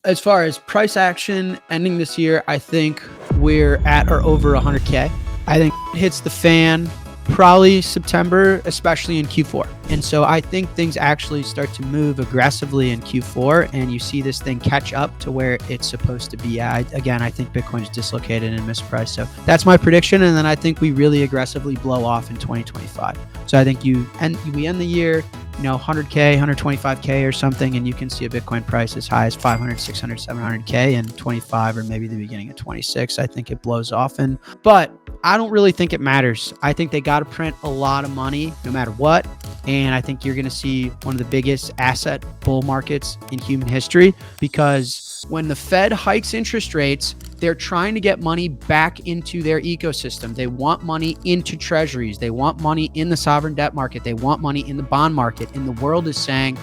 As far as price action ending this year, I think we're at or over 100K. I think it hits the fan probably September, especially in Q4. And so I think things actually start to move aggressively in Q4, and you see this thing catch up to where it's supposed to be at. Again, I think Bitcoin's dislocated and mispriced. So that's my prediction. And then I think we really aggressively blow off in 2025. So I think we end the year, 100K, 125K or something, and you can see a Bitcoin price as high as 500, 600, 700K in 25 or maybe the beginning of 26. I think it blows off. But I don't really think it matters. I think they got to print a lot of money no matter what. And I think you're going to see one of the biggest asset bull markets in human history, because when the Fed hikes interest rates, they're trying to get money back into their ecosystem. They want money into treasuries. They want money in the sovereign debt market. They want money in the bond market. And the world is saying,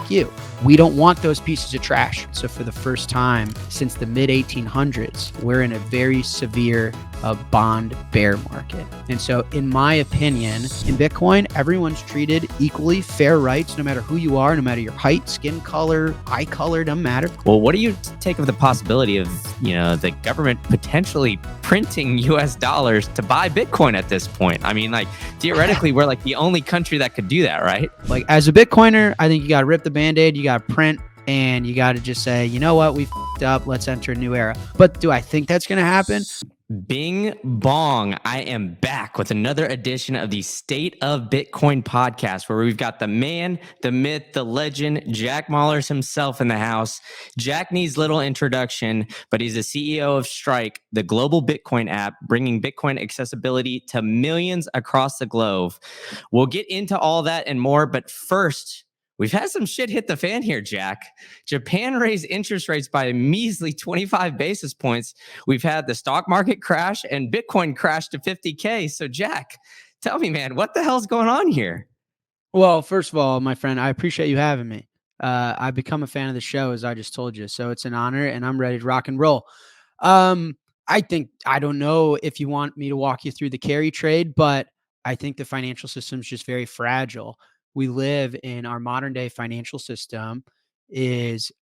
you, we don't want those pieces of trash. So for the first time since the mid 1800s, we're in a very severe bond bear market. And so in my opinion, in Bitcoin, everyone's treated equally, fair rights, no matter who you are, no matter your height, skin color, eye color, doesn't matter. Well, what do you take of the possibility of, the government potentially printing US dollars to buy Bitcoin at this point? I mean, theoretically, we're the only country that could do that, right? As a Bitcoiner, I think you got to rip the Band-Aid, you got to print, and you got to just say, you know what, we f***ed up, let's enter a new era. But do I think that's going to happen? Bing bong. I am back with another edition of the State of Bitcoin podcast, where we've got the man, the myth, the legend, Jack Mallers himself in the house. Jack needs little introduction, but he's the CEO of Strike, the global Bitcoin app, bringing Bitcoin accessibility to millions across the globe. We'll get into all that and more, but first, we've had some shit hit the fan here, Jack. Japan raised interest rates by a measly 25 basis points. We've had the stock market crash and Bitcoin crash to 50K. So, Jack, tell me, man, what the hell's going on here? Well, first of all, my friend, I appreciate you having me. I've become a fan of the show, as I just told you. So it's an honor, and I'm ready to rock and roll. I don't know if you want me to walk you through the carry trade, but I think the financial system is just very fragile. We live in our modern day financial system is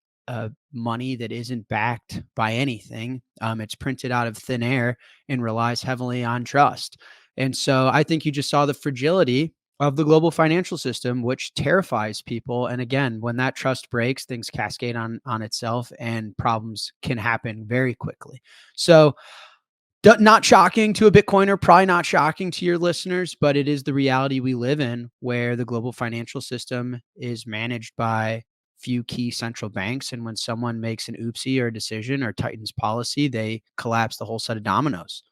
money that isn't backed by anything. It's printed out of thin air and relies heavily on trust. And so I think you just saw the fragility of the global financial system, which terrifies people. And again, when that trust breaks, things cascade on itself and problems can happen very quickly. So not shocking to a Bitcoiner, probably not shocking to your listeners, but it is the reality we live in, where the global financial system is managed by few key central banks. And when someone makes an oopsie or a decision or tightens policy, they collapse the whole set of dominoes.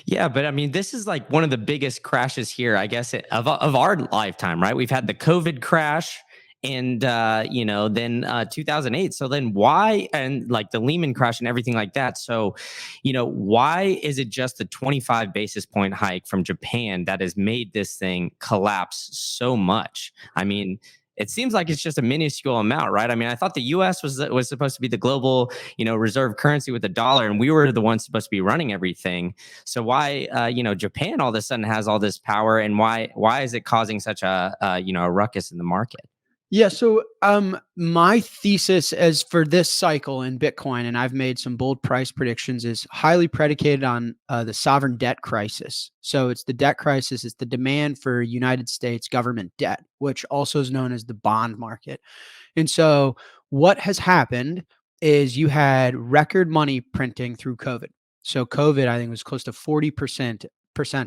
Yeah, but I mean, this is one of the biggest crashes here, I guess, of our lifetime, right? We've had the COVID crash and, then 2008. So then why, and the Lehman crash and everything like that. So, why is it just the 25 basis point hike from Japan that has made this thing collapse so much? I mean, it seems like it's just a minuscule amount, right? I mean, I thought the U.S. was supposed to be the global, reserve currency with the dollar, and we were the ones supposed to be running everything. So why, Japan all of a sudden has all this power, and why is it causing such a ruckus in the market? Yeah. So my thesis as for this cycle in Bitcoin, and I've made some bold price predictions, is highly predicated on the sovereign debt crisis. So it's the debt crisis, it's the demand for United States government debt, which also is known as the bond market. And so what has happened is you had record money printing through COVID. So COVID, I think, was close to 40%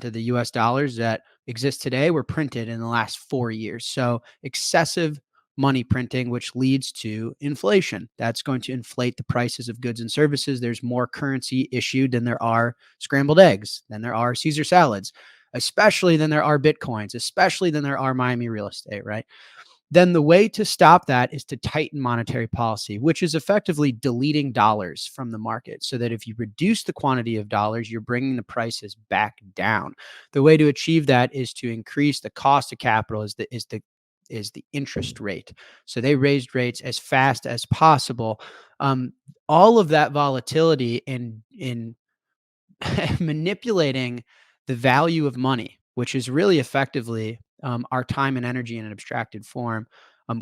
of the US dollars that exist today were printed in the last 4 years. So excessive money printing, which leads to inflation. That's going to inflate the prices of goods and services. There's more currency issued than there are scrambled eggs, than there are Caesar salads, especially than there are Bitcoins, especially than there are Miami real estate, right? Then the way to stop that is to tighten monetary policy, which is effectively deleting dollars from the market, so that if you reduce the quantity of dollars, you're bringing the prices back down. The way to achieve that is to increase the cost of capital, is the interest rate. So they raised rates as fast as possible. All of that volatility in manipulating the value of money, which is really effectively our time and energy in an abstracted form,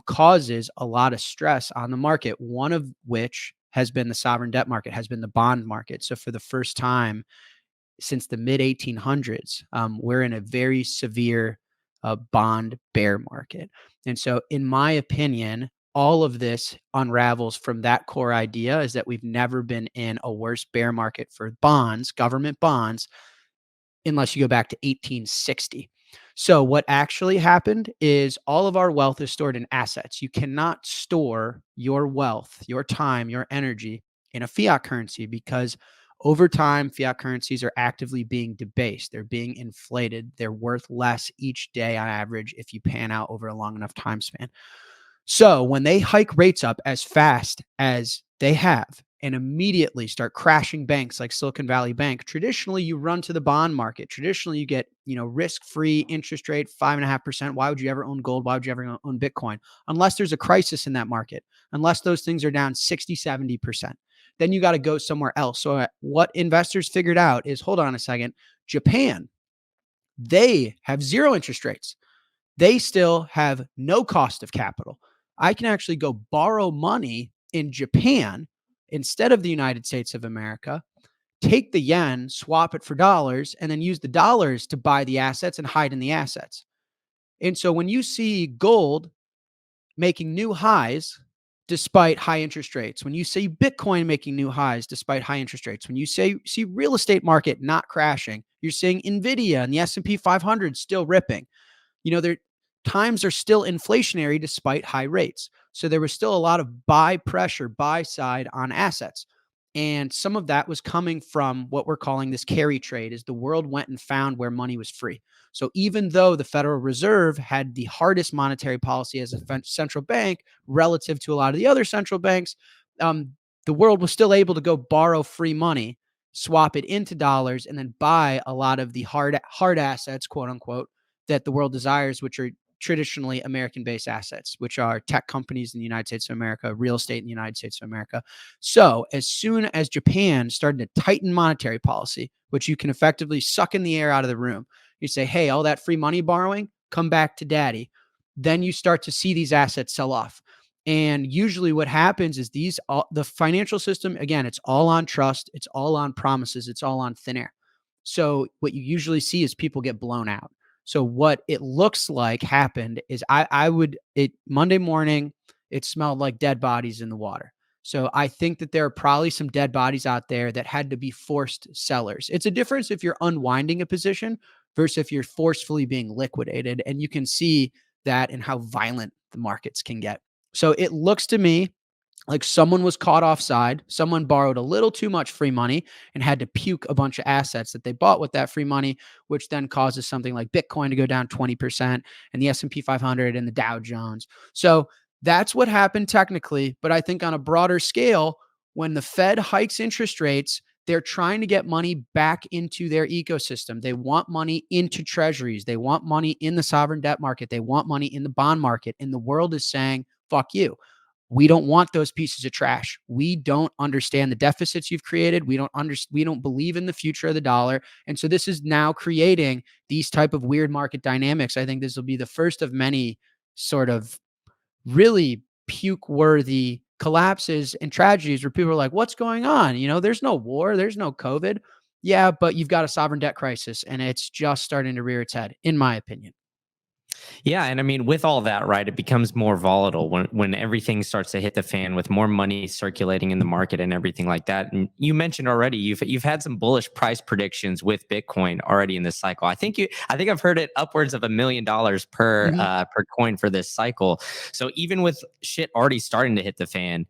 causes a lot of stress on the market, one of which has been the sovereign debt market, has been the bond market. So for the first time since the mid 1800s, we're in a very severe bond bear market. And so, in my opinion, all of this unravels from that core idea is that we've never been in a worse bear market for bonds, government bonds, unless you go back to 1860. So, what actually happened is all of our wealth is stored in assets. You cannot store your wealth, your time, your energy in a fiat currency because over time, fiat currencies are actively being debased. They're being inflated. They're worth less each day on average if you pan out over a long enough time span. So when they hike rates up as fast as they have and immediately start crashing banks like Silicon Valley Bank, traditionally you run to the bond market. Traditionally you get, risk-free interest rate, 5.5%. Why would you ever own gold? Why would you ever own Bitcoin? Unless there's a crisis in that market, unless those things are down 60, 70%. Then you got to go somewhere else. So what investors figured out is, hold on a second, Japan, they have zero interest rates. They still have no cost of capital. I can actually go borrow money in Japan instead of the United States of America, take the yen, swap it for dollars, and then use the dollars to buy the assets and hide in the assets. And so when you see gold making new highs despite high interest rates, when you see Bitcoin making new highs despite high interest rates, when you see real estate market not crashing, you're seeing Nvidia and the S&P 500 still ripping. Their times are still inflationary despite high rates. So there was still a lot of buy pressure, buy side on assets. And some of that was coming from what we're calling this carry trade, is the world went and found where money was free. So even though the Federal Reserve had the hardest monetary policy as a central bank relative to a lot of the other central banks, the world was still able to go borrow free money, swap it into dollars, and then buy a lot of the hard assets, quote unquote, that the world desires, which are traditionally American-based assets, which are tech companies in the United States of America, real estate in the United States of America. So as soon as Japan started to tighten monetary policy, which you can effectively suck in the air out of the room, you say, hey, all that free money borrowing, come back to daddy. Then you start to see these assets sell off. And usually what happens is the financial system, again, it's all on trust. It's all on promises. It's all on thin air. So what you usually see is people get blown out. So what it looks like happened is Monday morning, it smelled like dead bodies in the water. So I think that there are probably some dead bodies out there that had to be forced sellers. It's a difference if you're unwinding a position versus if you're forcefully being liquidated. And you can see that in how violent the markets can get. So it looks to me like someone was caught offside. Someone borrowed a little too much free money and had to puke a bunch of assets that they bought with that free money, which then causes something like Bitcoin to go down 20% and the S&P 500 and the Dow Jones. So that's what happened technically. But I think on a broader scale, when the Fed hikes interest rates, they're trying to get money back into their ecosystem. They want money into treasuries. They want money in the sovereign debt market. They want money in the bond market. And the world is saying, fuck you. We don't want those pieces of trash. We don't understand the deficits you've created. We don't believe in the future of the dollar. And so this is now creating these type of weird market dynamics. I think this will be the first of many sort of really puke-worthy collapses and tragedies where people are like, what's going on? There's no war, there's no COVID. Yeah, but you've got a sovereign debt crisis and it's just starting to rear its head, in my opinion. Yeah, and I mean, with all that, right, it becomes more volatile when everything starts to hit the fan with more money circulating in the market and everything like that. And you mentioned already you've had some bullish price predictions with Bitcoin already in this cycle. I think I've heard it upwards of $1 million per coin for this cycle. So even with shit already starting to hit the fan,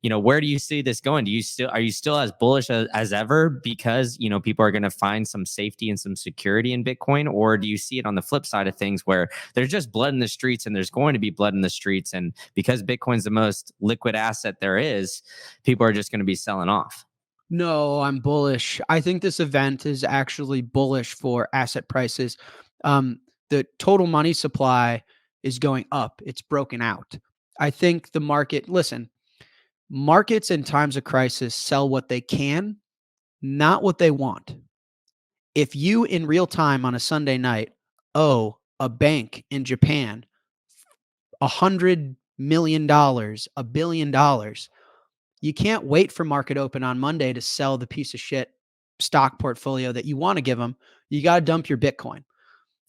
where do you see this going? Are you still as bullish as ever because, people are going to find some safety and some security in Bitcoin? Or do you see it on the flip side of things where there's just blood in the streets and there's going to be blood in the streets? And because Bitcoin's the most liquid asset there is, people are just going to be selling off. No, I'm bullish. I think this event is actually bullish for asset prices. The total money supply is going up. It's broken out. I think the market, listen, markets in times of crisis sell what they can, not what they want. If you in real time on a Sunday night owe a bank in Japan $100 million, $1 billion, you can't wait for market open on Monday to sell the piece of shit stock portfolio that you want to give them. You got to dump your Bitcoin.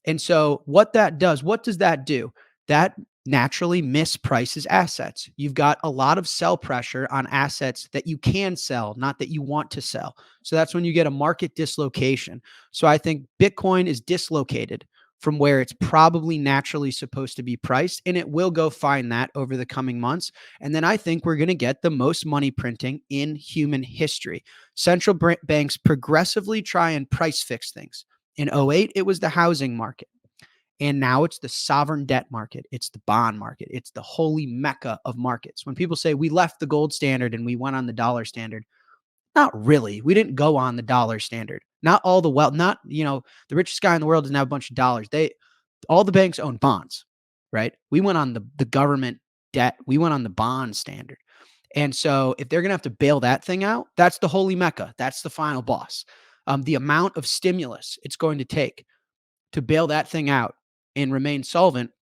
And so what does that do? That naturally misprices assets. You've got a lot of sell pressure on assets that you can sell, not that you want to sell. So that's when you get a market dislocation. So I think Bitcoin is dislocated from where it's probably naturally supposed to be priced, and it will go find that over the coming months. And then I think we're going to get the most money printing in human history. Central banks progressively try and price fix things. In '08, it was the housing market. And now it's the sovereign debt market. It's the bond market. It's the holy mecca of markets. When people say we left the gold standard and we went on the dollar standard, not really. We didn't go on the dollar standard. Not all the wealth, not, the richest guy in the world doesn't have a bunch of dollars. All the banks own bonds, right? We went on the government debt. We went on the bond standard. And so if they're going to have to bail that thing out, that's the holy mecca. That's the final boss. The amount of stimulus it's going to take to bail that thing out and remain solvent,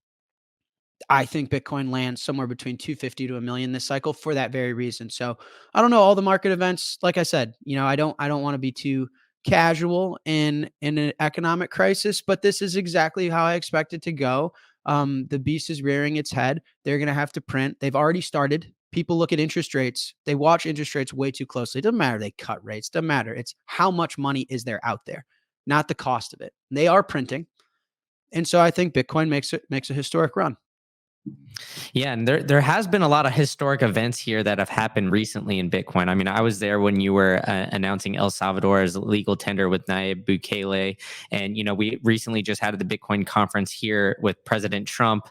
I think Bitcoin lands somewhere between 250 to a million this cycle for that very reason. So I don't know all the market events. Like I said, I don't want to be too casual in an economic crisis, but this is exactly how I expect it to go. The beast is rearing its head. They're going to have to print. They've already started. People look at interest rates. They watch interest rates way too closely. It doesn't matter. They cut rates. Doesn't matter. It's how much money is there out there, not the cost of it. They are printing. And so I think Bitcoin makes a historic run. Yeah, and there has been a lot of historic events here that have happened recently in Bitcoin. I mean, I was there when you were announcing El Salvador as legal tender with Nayib Bukele, and we recently just had the Bitcoin conference here with President Trump.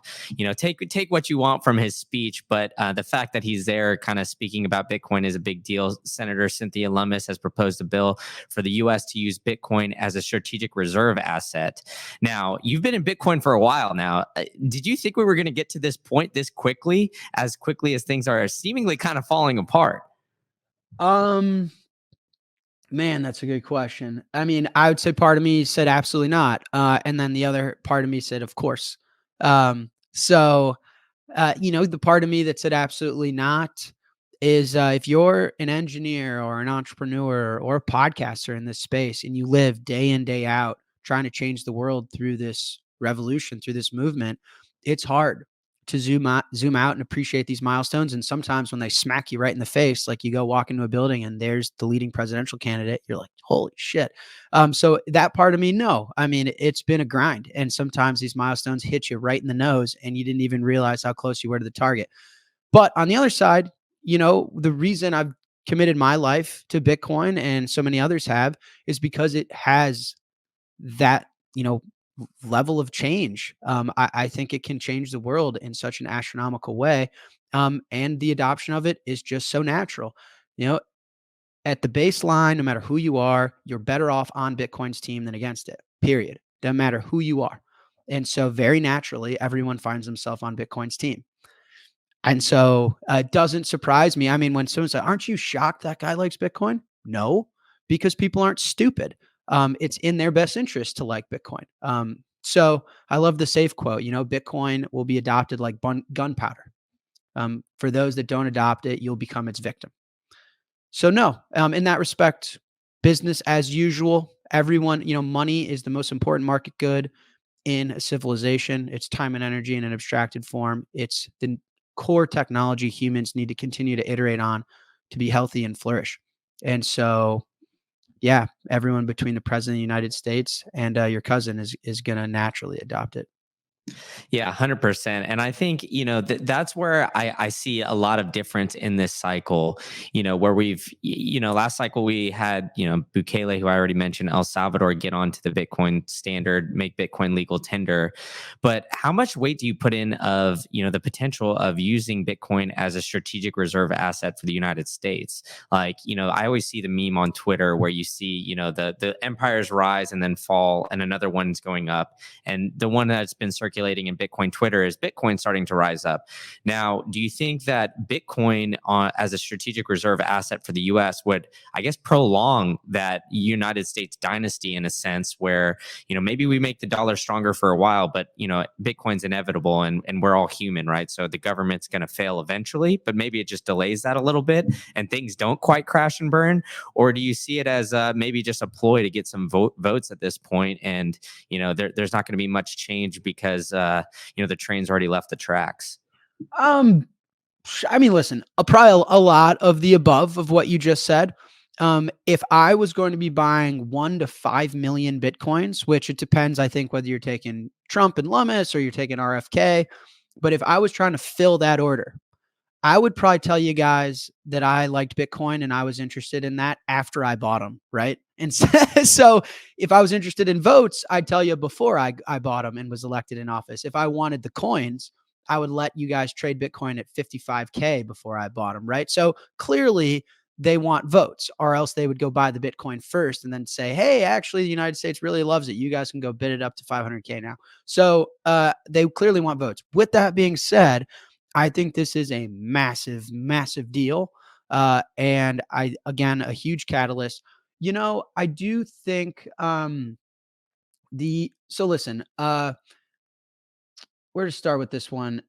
Take what you want from his speech, but the fact that he's there, kind of speaking about Bitcoin, is a big deal. Senator Cynthia Lummis has proposed a bill for the U.S. to use Bitcoin as a strategic reserve asset. Now, you've been in Bitcoin for a while now. Did you think we were going to get to this point this quickly as things are seemingly kind of falling apart? Man, that's a good question. I mean, I would say part of me said absolutely not, and then the other part of me said, of course. The part of me that said absolutely not is if you're an engineer or an entrepreneur or a podcaster in this space and you live day in, day out trying to change the world through this revolution, through this movement, it's hard to zoom out and appreciate these milestones. And sometimes when they smack you right in the face, like you go walk into a building and there's the leading presidential candidate, you're like, holy shit. So that part of me, no, I mean, it's been a grind. And sometimes these milestones hit you right in the nose and you didn't even realize how close you were to the target. But on the other side, the reason I've committed my life to Bitcoin and so many others have is because it has that, level of change. I think it can change the world in such an astronomical way. And the adoption of it is just so natural. You know, at the baseline, no matter who you are, you're better off on Bitcoin's team than against it, period. Doesn't matter who you are. And so very naturally, everyone finds themselves on Bitcoin's team. And so it doesn't surprise me. I mean, when someone says, aren't you shocked that guy likes Bitcoin? No, because people aren't stupid. It's in their best interest to like Bitcoin. So I love the safe quote, Bitcoin will be adopted like gunpowder. For those that don't adopt it, you'll become its victim. So no, in that respect, business as usual. Everyone, money is the most important market good in a civilization. It's time and energy in an abstracted form. It's the core technology humans need to continue to iterate on to be healthy and flourish. And so, yeah, everyone between the president of the United States and your cousin is going to naturally adopt it. Yeah, 100%. And I think, that's where I see a lot of difference in this cycle, where last cycle we had, Bukele, who I already mentioned, El Salvador, get onto the Bitcoin standard, make Bitcoin legal tender. But how much weight do you put in of, the potential of using Bitcoin as a strategic reserve asset for the United States? Like, I always see the meme on Twitter where you see, the empires rise and then fall and another one's going up. And the one that's been circulating circulating in Bitcoin Twitter is Bitcoin starting to rise up. Now, do you think that Bitcoin as a strategic reserve asset for the US would, I guess, prolong that United States dynasty in a sense where, maybe we make the dollar stronger for a while, but, Bitcoin's inevitable and we're all human, right? So the government's going to fail eventually, but maybe it just delays that a little bit and things don't quite crash and burn? Or do you see it as maybe just a ploy to get some votes at this point, and there's not going to be much change because the train's already left the tracks? Um, I mean, listen, probably a lot of the above of what you just said. If I was going to be buying 1 to 5 million Bitcoins, which it depends, I think, whether you're taking Trump and Lummis or you're taking RFK, but if I was trying to fill that order, I would probably tell you guys that I liked Bitcoin and I was interested in that after I bought them, right? And so if I was interested in votes, I'd tell you before I bought them and was elected in office. If I wanted the coins, I would let you guys trade Bitcoin at 55K before I bought them, right? So clearly they want votes, or else they would go buy the Bitcoin first and then say, hey, actually, the United States really loves it. You guys can go bid it up to 500K now. So they clearly want votes. With that being said, I think this is a massive, massive deal. And again, a huge catalyst. I do think so listen, where to start with this one?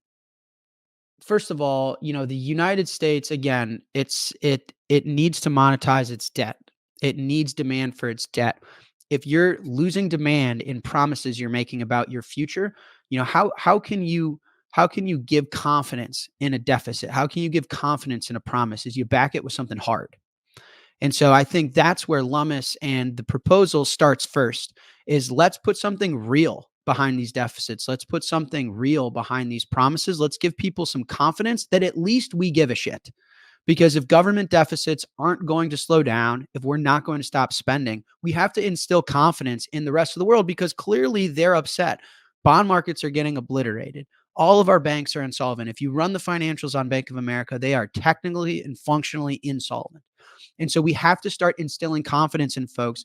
First of all, the United States, again, it needs to monetize its debt. It needs demand for its debt. If you're losing demand in promises you're making about your future, how can you give confidence in a deficit? How can you give confidence in a promise? Is you back it with something hard. And so I think that's where Lummis and the proposal starts first is let's put something real behind these deficits. Let's put something real behind these promises. Let's give people some confidence that at least we give a shit. Because if government deficits aren't going to slow down, if we're not going to stop spending, we have to instill confidence in the rest of the world because clearly they're upset. Bond markets are getting obliterated. All of our banks are insolvent. If you run the financials on Bank of America, they are technically and functionally insolvent. And so we have to start instilling confidence in folks.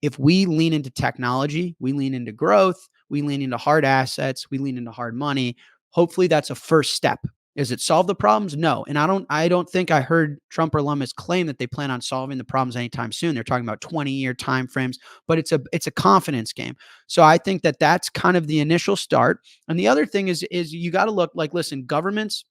If we lean into technology, we lean into growth, we lean into hard assets, we lean into hard money. Hopefully that's a first step. Does it solve the problems? No. And I don't think I heard Trump or Lummis claim that they plan on solving the problems anytime soon. They're talking about 20-year timeframes, but it's a confidence game. So I think that that's kind of the initial start. And the other thing is you got to look like, listen, governments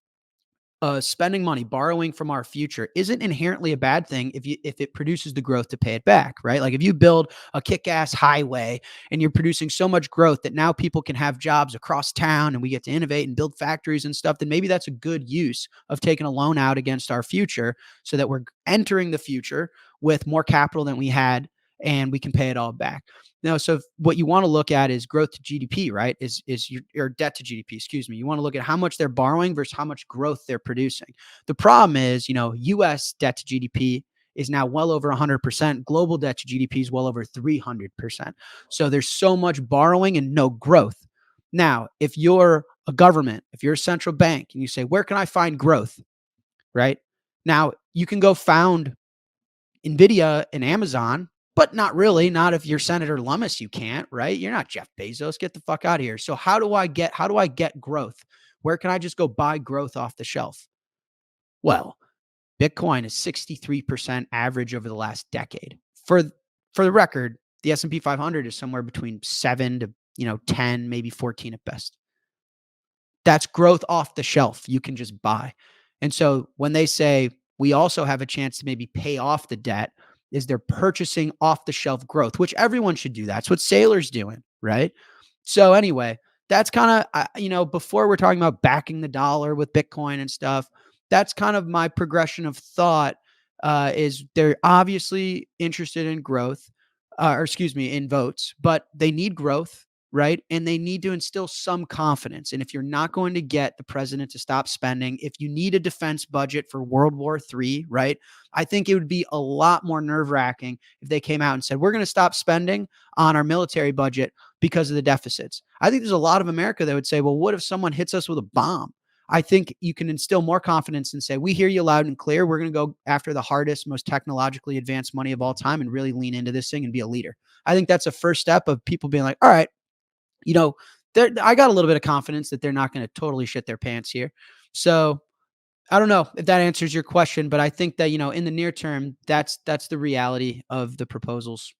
spending money, borrowing from our future isn't inherently a bad thing if it produces the growth to pay it back, right? Like if you build a kick-ass highway and you're producing so much growth that now people can have jobs across town and we get to innovate and build factories and stuff, then maybe that's a good use of taking a loan out against our future so that we're entering the future with more capital than we had and we can pay it all back. Now, so what you want to look at is growth to GDP, right? Is your debt to GDP, excuse me. You want to look at how much they're borrowing versus how much growth they're producing. The problem is, US debt to GDP is now well over 100%. Global debt to GDP is well over 300%. So there's so much borrowing and no growth. Now, if you're a government, if you're a central bank and you say, where can I find growth? Right? Now, you can go found Nvidia and Amazon, but not really. Not if you're Senator Lummis, you can't, right? You're not Jeff Bezos. Get the fuck out of here. So how do I get growth? Where can I just go buy growth off the shelf? Well, Bitcoin is 63% average over the last decade. For the record, the S&P 500 is somewhere between 7 to 10, maybe 14 at best. That's growth off the shelf you can just buy. And so when they say we also have a chance to maybe pay off the debt, is they're purchasing off the shelf growth, which everyone should do. That's what Saylor's doing, right? So anyway, that's kind of, before we're talking about backing the dollar with Bitcoin and stuff, that's kind of my progression of thought is they're obviously interested in growth, or excuse me, in votes, but they need growth, right? And they need to instill some confidence. And if you're not going to get the president to stop spending, if you need a defense budget for World War III, right? I think it would be a lot more nerve-wracking if they came out and said, we're going to stop spending on our military budget because of the deficits. I think there's a lot of America that would say, well, what if someone hits us with a bomb? I think you can instill more confidence and say, we hear you loud and clear. We're going to go after the hardest, most technologically advanced money of all time and really lean into this thing and be a leader. I think that's a first step of people being like, all right, I got a little bit of confidence that they're not going to totally shit their pants here. So I don't know if that answers your question, but I think that, in the near term, that's the reality of the proposals,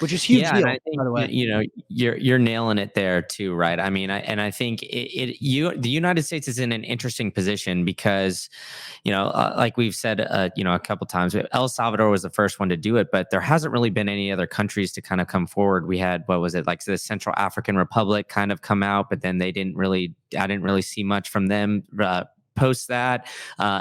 which is huge Yeah, and deal, I think by the way. you're nailing it there too, right? I mean, I think the United States is in an interesting position because like we've said, a couple times, El Salvador was the first one to do it, but there hasn't really been any other countries to kind of come forward. We had, what was it, like the Central African Republic kind of come out, but then I didn't really see much from them. Post that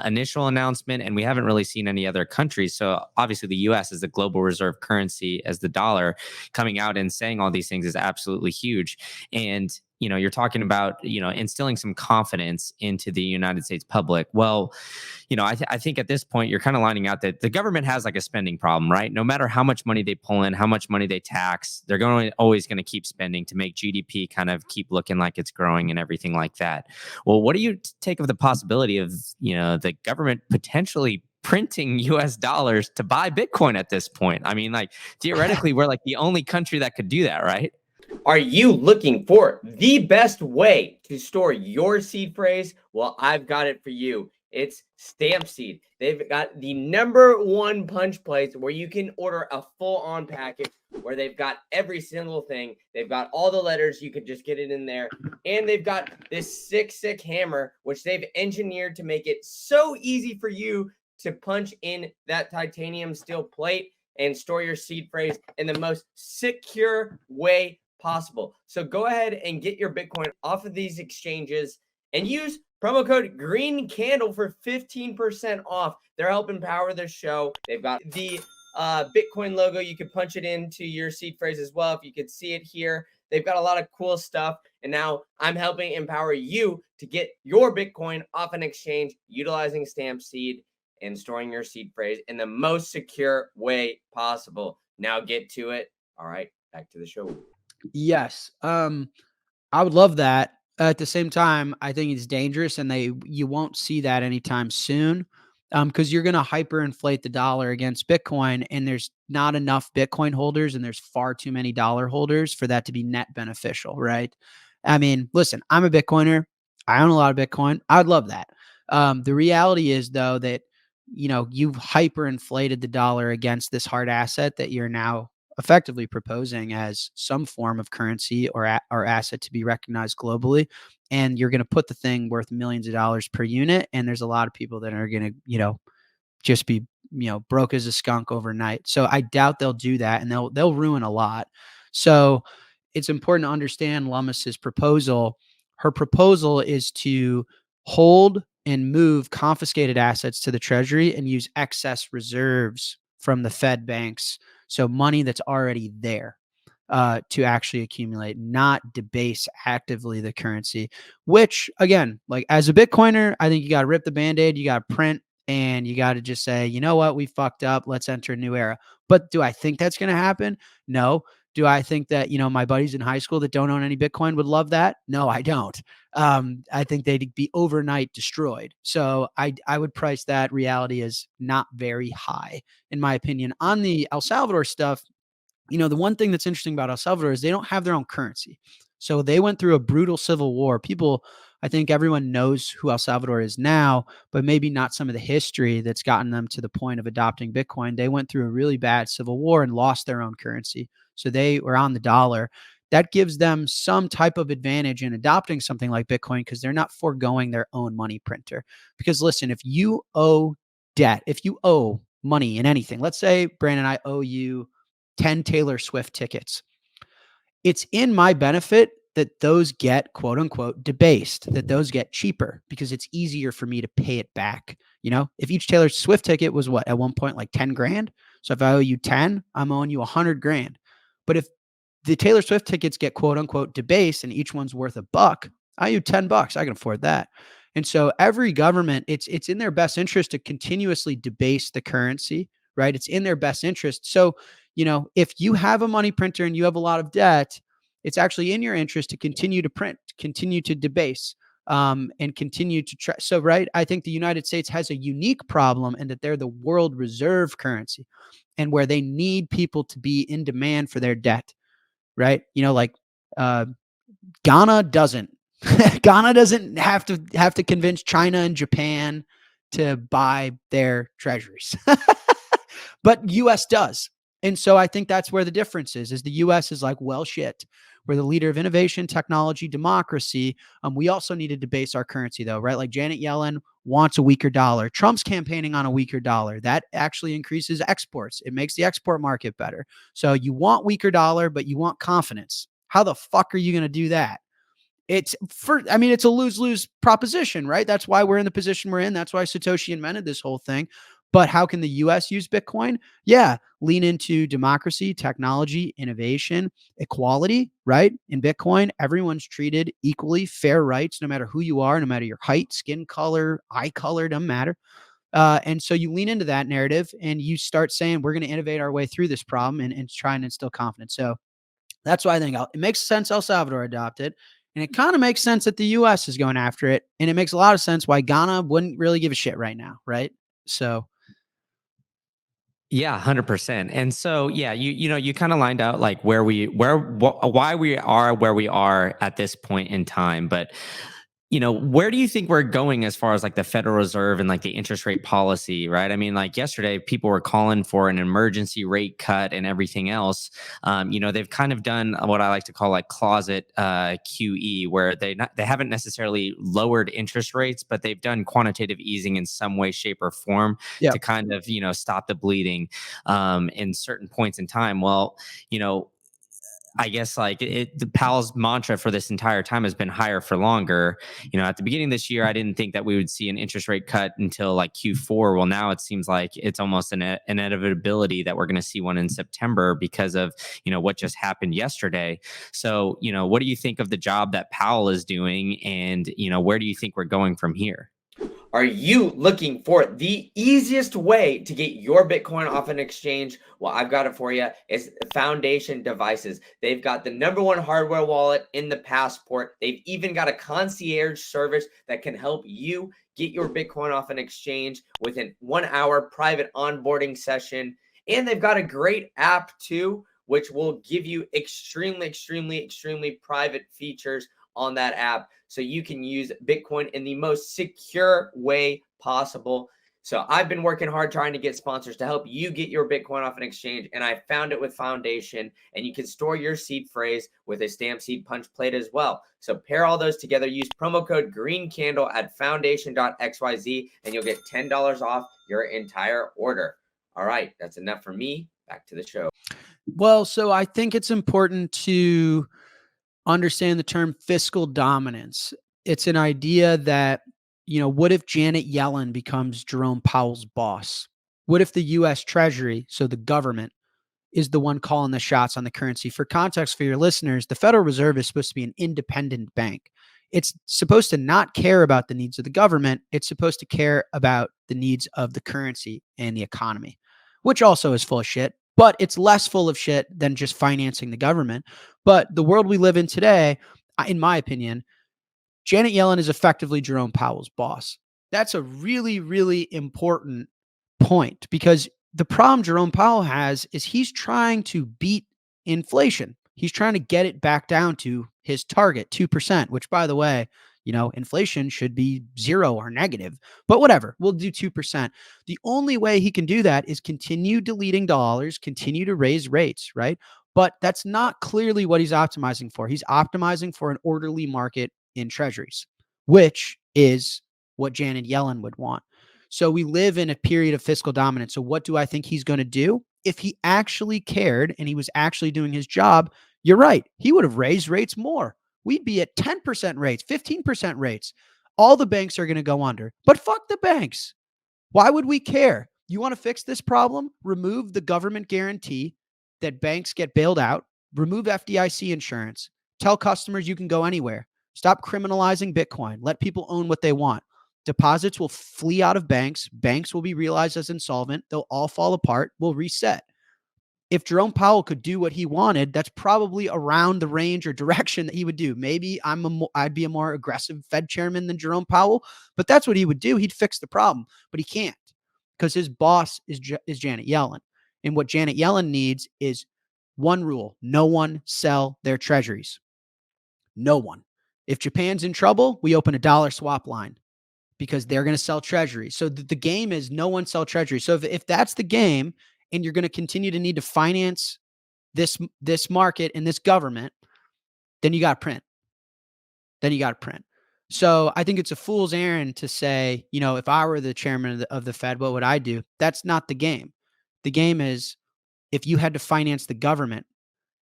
initial announcement, and we haven't really seen any other countries. So obviously, the U.S. as the global reserve currency, as the dollar, coming out and saying all these things is absolutely huge. And you're talking about instilling some confidence into the United States public. Well, I think at this point you're kind of lining out that the government has like a spending problem, right? No matter how much money they pull in, how much money they tax, they're always going to keep spending to make GDP kind of keep looking like it's growing and everything like that. Well, what do you take of the possibility of the government potentially printing US dollars to buy Bitcoin at this point? I mean, like theoretically, we're like the only country that could do that, right? Are you looking for the best way to store your seed phrase? Well, I've got it for you. It's Stamp Seed. They've got the #1 punch place where you can order a full-on package where they've got every single thing. They've got all the letters. You could just get it in there. And they've got this sick hammer, which they've engineered to make it so easy for you to punch in that titanium steel plate and store your seed phrase in the most secure way possible. So go ahead and get your Bitcoin off of these exchanges and use promo code Green Candle for 15% off. They're helping power the show. They've got the Bitcoin logo. You can punch it into your seed phrase as well. If you could see it here, they've got a lot of cool stuff. And now I'm helping empower you to get your Bitcoin off an exchange utilizing Stamp Seed and storing your seed phrase in the most secure way possible. Now get to it. All right, back to the show. Yes. I would love that. At the same time, I think it's dangerous, and you won't see that anytime soon, because you're going to hyperinflate the dollar against Bitcoin, and there's not enough Bitcoin holders, and there's far too many dollar holders for that to be net beneficial, right? I mean, listen, I'm a Bitcoiner. I own a lot of Bitcoin. I'd love that. The reality is, though, that you've hyperinflated the dollar against this hard asset that you're now effectively proposing as some form of currency or asset to be recognized globally, and you're going to put the thing worth millions of dollars per unit, and there's a lot of people that are going to just be broke as a skunk overnight. So I doubt they'll do that, and they'll ruin a lot. So it's important to understand Lummis's proposal. Her proposal is to hold and move confiscated assets to the treasury and use excess reserves from the Fed banks, so money that's already there, to actually accumulate, not debase actively the currency. Which, again, like as a Bitcoiner, I think you got to rip the Band-Aid, you got to print, and you got to just say, you know what, we fucked up. Let's enter a new era. But do I think that's going to happen? No. Do I think that, my buddies in high school that don't own any Bitcoin would love that? No, I don't. I think they'd be overnight destroyed. So I would price that reality as not very high, in my opinion. On the El Salvador stuff, the one thing that's interesting about El Salvador is they don't have their own currency. So they went through a brutal civil war. I think everyone knows who El Salvador is now, but maybe not some of the history that's gotten them to the point of adopting Bitcoin. They went through a really bad civil war and lost their own currency. So they were on the dollar. That gives them some type of advantage in adopting something like Bitcoin because they're not foregoing their own money printer. Because listen, if you owe debt, if you owe money in anything, let's say, Brandon, I owe you 10 Taylor Swift tickets. It's in my benefit that those get quote unquote debased, that those get cheaper because it's easier for me to pay it back. If each Taylor Swift ticket was what at one point like 10 grand. So if I owe you 10, I'm owing you 100 grand. But if the Taylor Swift tickets get quote unquote debased and each one's worth $1, I owe you $10. I can afford that. And so every government, it's in their best interest to continuously debase the currency, right? It's in their best interest. So, if you have a money printer and you have a lot of debt, it's actually in your interest to continue to print, continue to debase, and continue to try. So, right, I think the United States has a unique problem in that they're the world reserve currency, and where they need people to be in demand for their debt, right? Like Ghana doesn't. Ghana doesn't have to convince China and Japan to buy their treasuries. But US does. And so I think that's where the difference is the US is like, well, shit. We're the leader of innovation, technology, democracy. We also need to debase our currency, though, right? Like Janet Yellen wants a weaker dollar. Trump's campaigning on a weaker dollar. That actually increases exports. It makes the export market better. So you want weaker dollar, but you want confidence. How the fuck are you going to do that? It's a lose-lose proposition, right? That's why we're in the position we're in. That's why Satoshi invented this whole thing. But how can the US use Bitcoin? Yeah, lean into democracy, technology, innovation, equality, right? In Bitcoin, everyone's treated equally, fair rights, no matter who you are, no matter your height, skin color, eye color, doesn't matter. And so you lean into that narrative and you start saying, we're going to innovate our way through this problem and try and instill confidence. So that's why I think it makes sense El Salvador adopted. And it kind of makes sense that the US is going after it. And it makes a lot of sense why Ghana wouldn't really give a shit right now. Right. So, Yeah, 100%. And so, yeah, you kind of lined out like why we are where we are at this point in time. But where do you think we're going as far as like the Federal Reserve and like the interest rate policy, right? I mean, like yesterday, people were calling for an emergency rate cut and everything else. They've kind of done what I like to call like closet QE, where they haven't necessarily lowered interest rates, but they've done quantitative easing in some way, shape, or form yeah. to kind of stop the bleeding in certain points in time. Well, I guess like the Powell's mantra for this entire time has been higher for longer. At the beginning of this year, I didn't think that we would see an interest rate cut until like Q4. Well, now it seems like it's almost an inevitability that we're going to see one in September because of, what just happened yesterday. So, what do you think of the job that Powell is doing? And, where do you think we're going from here? Are you looking for the easiest way to get your Bitcoin off an exchange? Well, I've got it for you. It's Foundation Devices. They've got the #1 hardware wallet in the passport. They've even got a concierge service that can help you get your Bitcoin off an exchange within 1 hour private onboarding session. And they've got a great app too, which will give you extremely, extremely, extremely private features on that app so you can use Bitcoin in the most secure way possible. So I've been working hard trying to get sponsors to help you get your Bitcoin off an exchange, and I found it with Foundation, and you can store your seed phrase with a stamp seed punch plate as well. So pair all those together, use promo code GREENCANDLE at foundation.xyz, and you'll get $10 off your entire order. All right, that's enough for me. Back to the show. Well, so I think it's important to understand the term fiscal dominance. It's an idea that, what if Janet Yellen becomes Jerome Powell's boss? What if the US Treasury, so the government, is the one calling the shots on the currency? For context for your listeners, the Federal Reserve is supposed to be an independent bank. It's supposed to not care about the needs of the government. It's supposed to care about the needs of the currency and the economy, which also is full of shit, but it's less full of shit than just financing the government. But the world we live in today, in my opinion, Janet Yellen is effectively Jerome Powell's boss. That's a really, really important point because the problem Jerome Powell has is he's trying to beat inflation. He's trying to get it back down to his target, 2%, which, by the way, inflation should be 0 or negative, but whatever, we'll do 2%. The only way he can do that is continue deleting dollars, continue to raise rates, right? But that's not clearly what he's optimizing for. He's optimizing for an orderly market in treasuries, which is what Janet Yellen would want. So we live in a period of fiscal dominance. So what do I think he's going to do? If he actually cared and he was actually doing his job, you're right. He would have raised rates more. We'd be at 10% rates, 15% rates. All the banks are going to go under. But fuck the banks. Why would we care? You want to fix this problem? Remove the government guarantee that banks get bailed out. Remove FDIC insurance. Tell customers you can go anywhere. Stop criminalizing Bitcoin. Let people own what they want. Deposits will flee out of banks. Banks will be realized as insolvent. They'll all fall apart. We'll reset. If Jerome Powell could do what he wanted, that's probably around the range or direction that he would do. Maybe I'd be a more aggressive Fed chairman than Jerome Powell, but that's what he would do. He'd fix the problem, but he can't because his boss is Janet Yellen. And what Janet Yellen needs is one rule: no one sell their treasuries. No one. If Japan's in trouble, we open a dollar swap line because they're going to sell treasury. So the game is no one sell treasury. So if that's the game and you're going to continue to need to finance this market and this government, then you got to print. So I think it's a fool's errand to say, if I were the chairman of the Fed, what would I do? That's not the game. The game is if you had to finance the government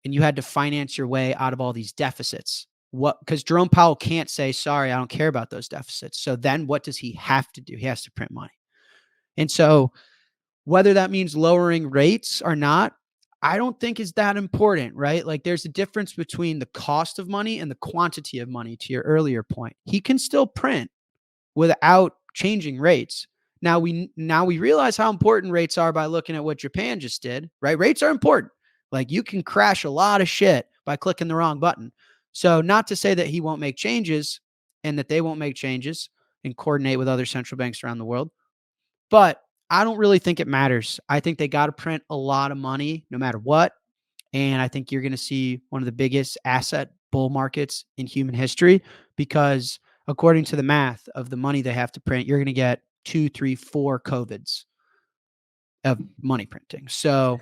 and you had to finance your way out of all these deficits, because Jerome Powell can't say, sorry, I don't care about those deficits. So then what does he have to do? He has to print money. And so whether that means lowering rates or not, I don't think is that important, right? Like there's a difference between the cost of money and the quantity of money, to your earlier point. He can still print without changing rates. Now we realize how important rates are by looking at what Japan just did, right? Rates are important. Like you can crash a lot of shit by clicking the wrong button. So not to say that he won't make changes and that they won't make changes and coordinate with other central banks around the world, but I don't really think it matters. I think they got to print a lot of money no matter what. And I think you're going to see one of the biggest asset bull markets in human history because according to the math of the money they have to print, you're going to get 2, 3, 4 COVIDs of money printing. So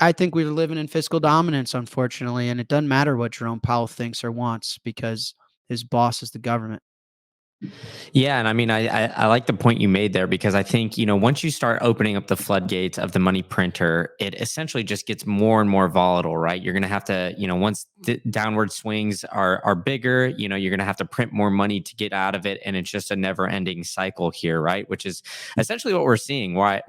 I think we're living in fiscal dominance, unfortunately. And it doesn't matter what Jerome Powell thinks or wants because his boss is the government. Yeah, and I mean, I like the point you made there because I think once you start opening up the floodgates of the money printer, it essentially just gets more and more volatile, right? You're going to have to once the downward swings are bigger, you're going to have to print more money to get out of it, and it's just a never ending cycle here, right? Which is essentially what we're seeing. Why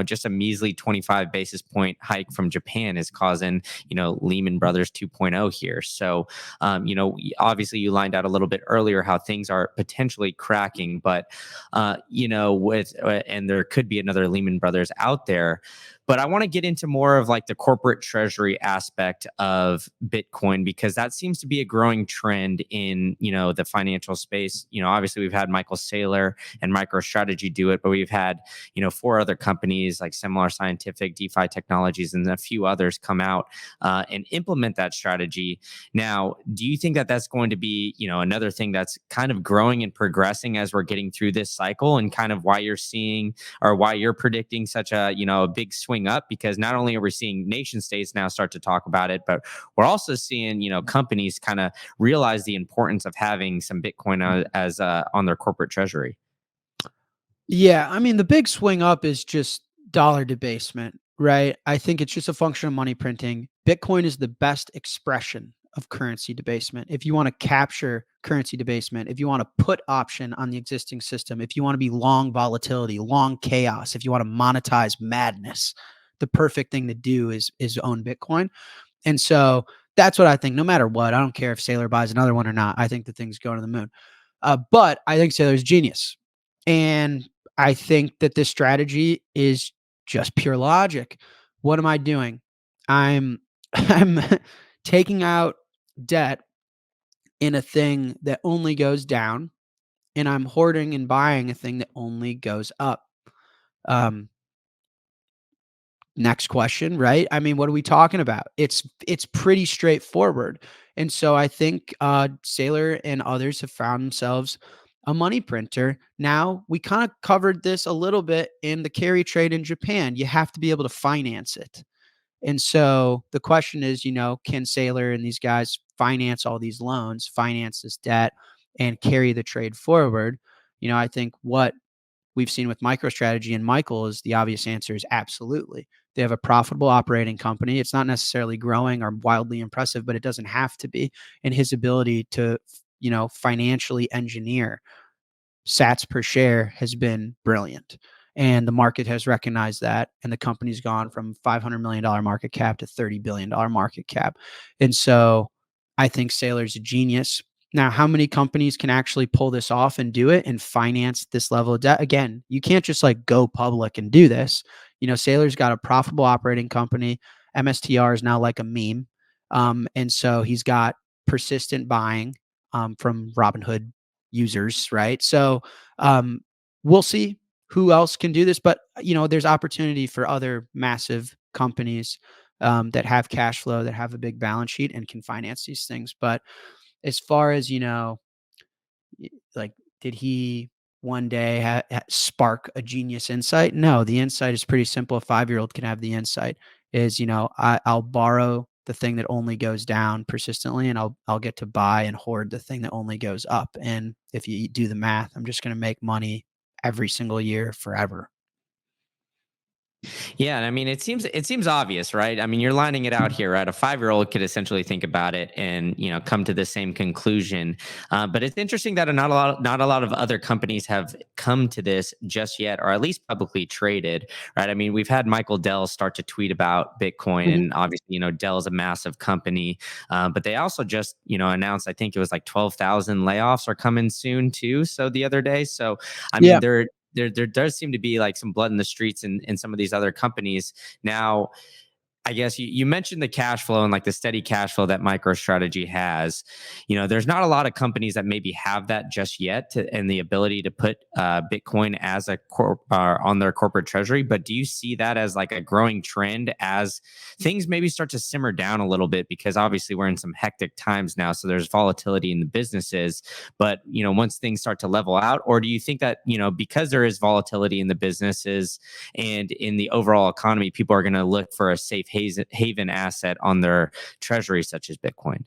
just a measly 25 basis point hike from Japan is causing Lehman Brothers 2.0 here. So obviously you lined out a little bit earlier how things are potentially cracking, but and there could be another Lehman Brothers out there. But I want to get into more of like the corporate treasury aspect of Bitcoin because that seems to be a growing trend in the financial space. Obviously we've had Michael Saylor and MicroStrategy do it, but we've had 4 other companies like Similar Scientific, DeFi Technologies, and a few others come out and implement that strategy. Now, do you think that that's going to be another thing that's kind of growing and progressing as we're getting through this cycle, and kind of why you're seeing or why you're predicting such a a big swing up? Because not only are we seeing nation states now start to talk about it, but we're also seeing companies kind of realize the importance of having some Bitcoin as on their corporate treasury. Yeah, I mean the big swing up is just dollar debasement, right? I think it's just a function of money printing. Bitcoin is the best expression of currency debasement. If you want to capture currency debasement, if you want to put option on the existing system, if you want to be long volatility, long chaos, if you want to monetize madness, the perfect thing to do is own Bitcoin. And so that's what I think. No matter what, I don't care if Sailor buys another one or not. I think the thing's going to the moon. But I think Sailor's genius, and I think that this strategy is just pure logic. What am I doing? I'm I'm taking out debt in a thing that only goes down, and I'm hoarding and buying a thing that only goes up. Um, Next question, right? I mean, what are we talking about? It's pretty straightforward. And so I think Saylor and others have found themselves a money printer. Now, we kind of covered this a little bit in the carry trade in Japan. You have to be able to finance it. And so the question is, can Saylor and these guys finance all these loans, finance this debt, and carry the trade forward? I think what we've seen with MicroStrategy and Michael is the obvious answer is absolutely. They have a profitable operating company. It's not necessarily growing or wildly impressive, but it doesn't have to be. And his ability to, financially engineer sats per share has been brilliant. And the market has recognized that. And the company's gone from $500 million market cap to $30 billion market cap. And so I think Saylor's a genius. Now, how many companies can actually pull this off and do it and finance this level of debt? Again, you can't just like go public and do this. Saylor's got a profitable operating company. MSTR is now like a meme. And so he's got persistent buying from Robinhood users, right? So we'll see who else can do this, but there's opportunity for other massive companies that have cash flow, that have a big balance sheet and can finance these things. But as far as, like, did he one day spark a genius insight? No, the insight is pretty simple. A 5-year-old can have the insight is, I'll borrow the thing that only goes down persistently, and I'll get to buy and hoard the thing that only goes up. And if you do the math, I'm just going to make money every single year forever. Yeah, and I mean it seems obvious, right? I mean, you're lining it out here, right? A 5-year-old could essentially think about it and come to the same conclusion. But it's interesting that not a lot of other companies have come to this just yet, or at least publicly traded, right? I mean, we've had Michael Dell start to tweet about Bitcoin, Mhm. and obviously, Dell is a massive company, but they also just announced, I think it was like 12,000 layoffs are coming soon too. So the other day, so I mean, Yeah. there does seem to be like some blood in the streets in some of these other companies. Now, I guess you mentioned the cash flow and like the steady cash flow that MicroStrategy has. There's not a lot of companies that maybe have that just yet, and the ability to put Bitcoin as a on their corporate treasury. But do you see that as like a growing trend as things maybe start to simmer down a little bit? Because obviously we're in some hectic times now, so there's volatility in the businesses. But once things start to level out, or do you think that because there is volatility in the businesses and in the overall economy, people are going to look for a safe haven asset on their treasury, such as Bitcoin?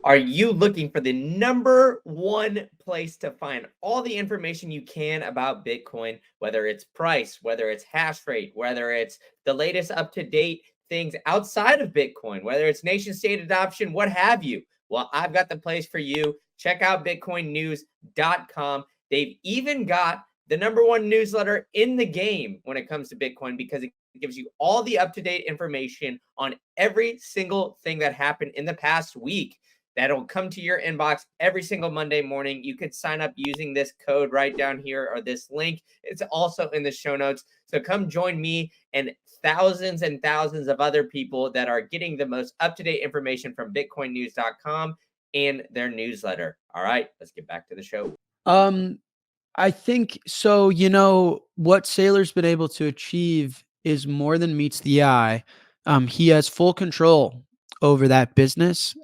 Are you looking for the number one place to find all the information you can about Bitcoin, whether it's price, whether it's hash rate, whether it's the latest up to date things outside of Bitcoin, whether it's nation state adoption, what have you? Well, I've got the place for you. Check out bitcoinnews.com. They've even got the number one newsletter in the game when it comes to Bitcoin because it gives you all the up to date information on every single thing that happened in the past week. That'll come to your inbox every single Monday morning. You could sign up using this code right down here or this link. It's also in the show notes. So come join me and thousands of other people that are getting the most up-to-date information from bitcoinnews.com and their newsletter. All right, let's get back to the show. Um, I think so. What Saylor's been able to achieve is more than meets the eye. He has full control over that business.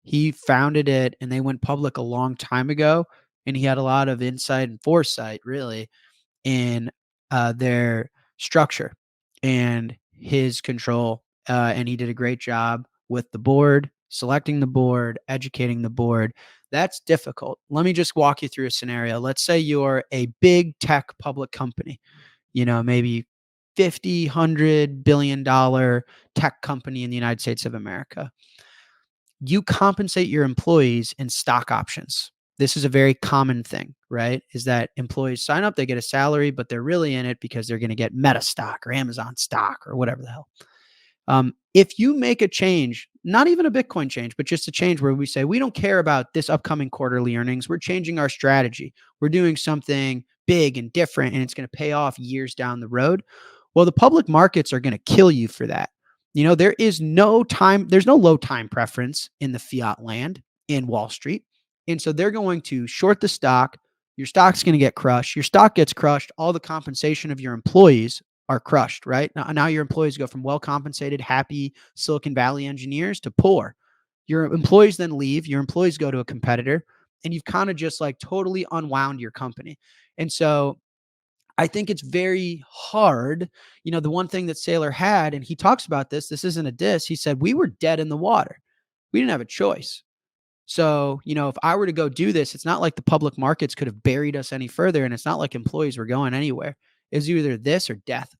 He founded it and they went public a long time ago. And he had a lot of insight and foresight, really, in their structure and his control. And he did a great job with the board, selecting the board, educating the board. That's difficult. Let me just walk you through a scenario. Let's say you're a big tech public company, maybe 50, $100 billion tech company in the United States of America. You compensate your employees in stock options. This is a very common thing, right? Is that employees sign up, they get a salary, but they're really in it because they're going to get Meta stock or Amazon stock or whatever the hell. If you make a change, not even a Bitcoin change, but just a change where we say, we don't care about this upcoming quarterly earnings. We're changing our strategy. We're doing something big and different, and it's going to pay off years down the road. Well, the public markets are going to kill you for that. There's no low time preference in the fiat land in Wall Street. And so they're going to short the stock. Your stock's going to get crushed. Your stock gets crushed. All the compensation of your employees are crushed, right? Now your employees go from well compensated, happy Silicon Valley engineers to poor. Your employees then leave. Your employees go to a competitor, and you've kind of just like totally unwound your company. And so I think it's very hard. The one thing that Saylor had, and he talks about this isn't a diss. He said, we were dead in the water. We didn't have a choice. So, if I were to go do this, it's not like the public markets could have buried us any further. And it's not like employees were going anywhere. It's either this or death.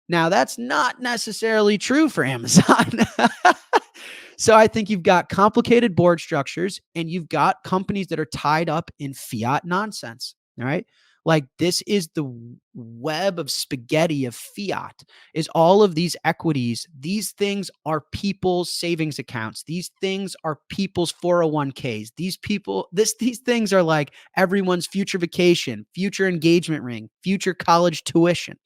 Now, that's not necessarily true for Amazon. So I think you've got complicated board structures and you've got companies that are tied up in fiat nonsense. All right. Like this is the web of spaghetti of fiat is all of these equities. These things are people's savings accounts. These things are people's 401ks. These things are like everyone's future vacation, future engagement ring, future college tuition.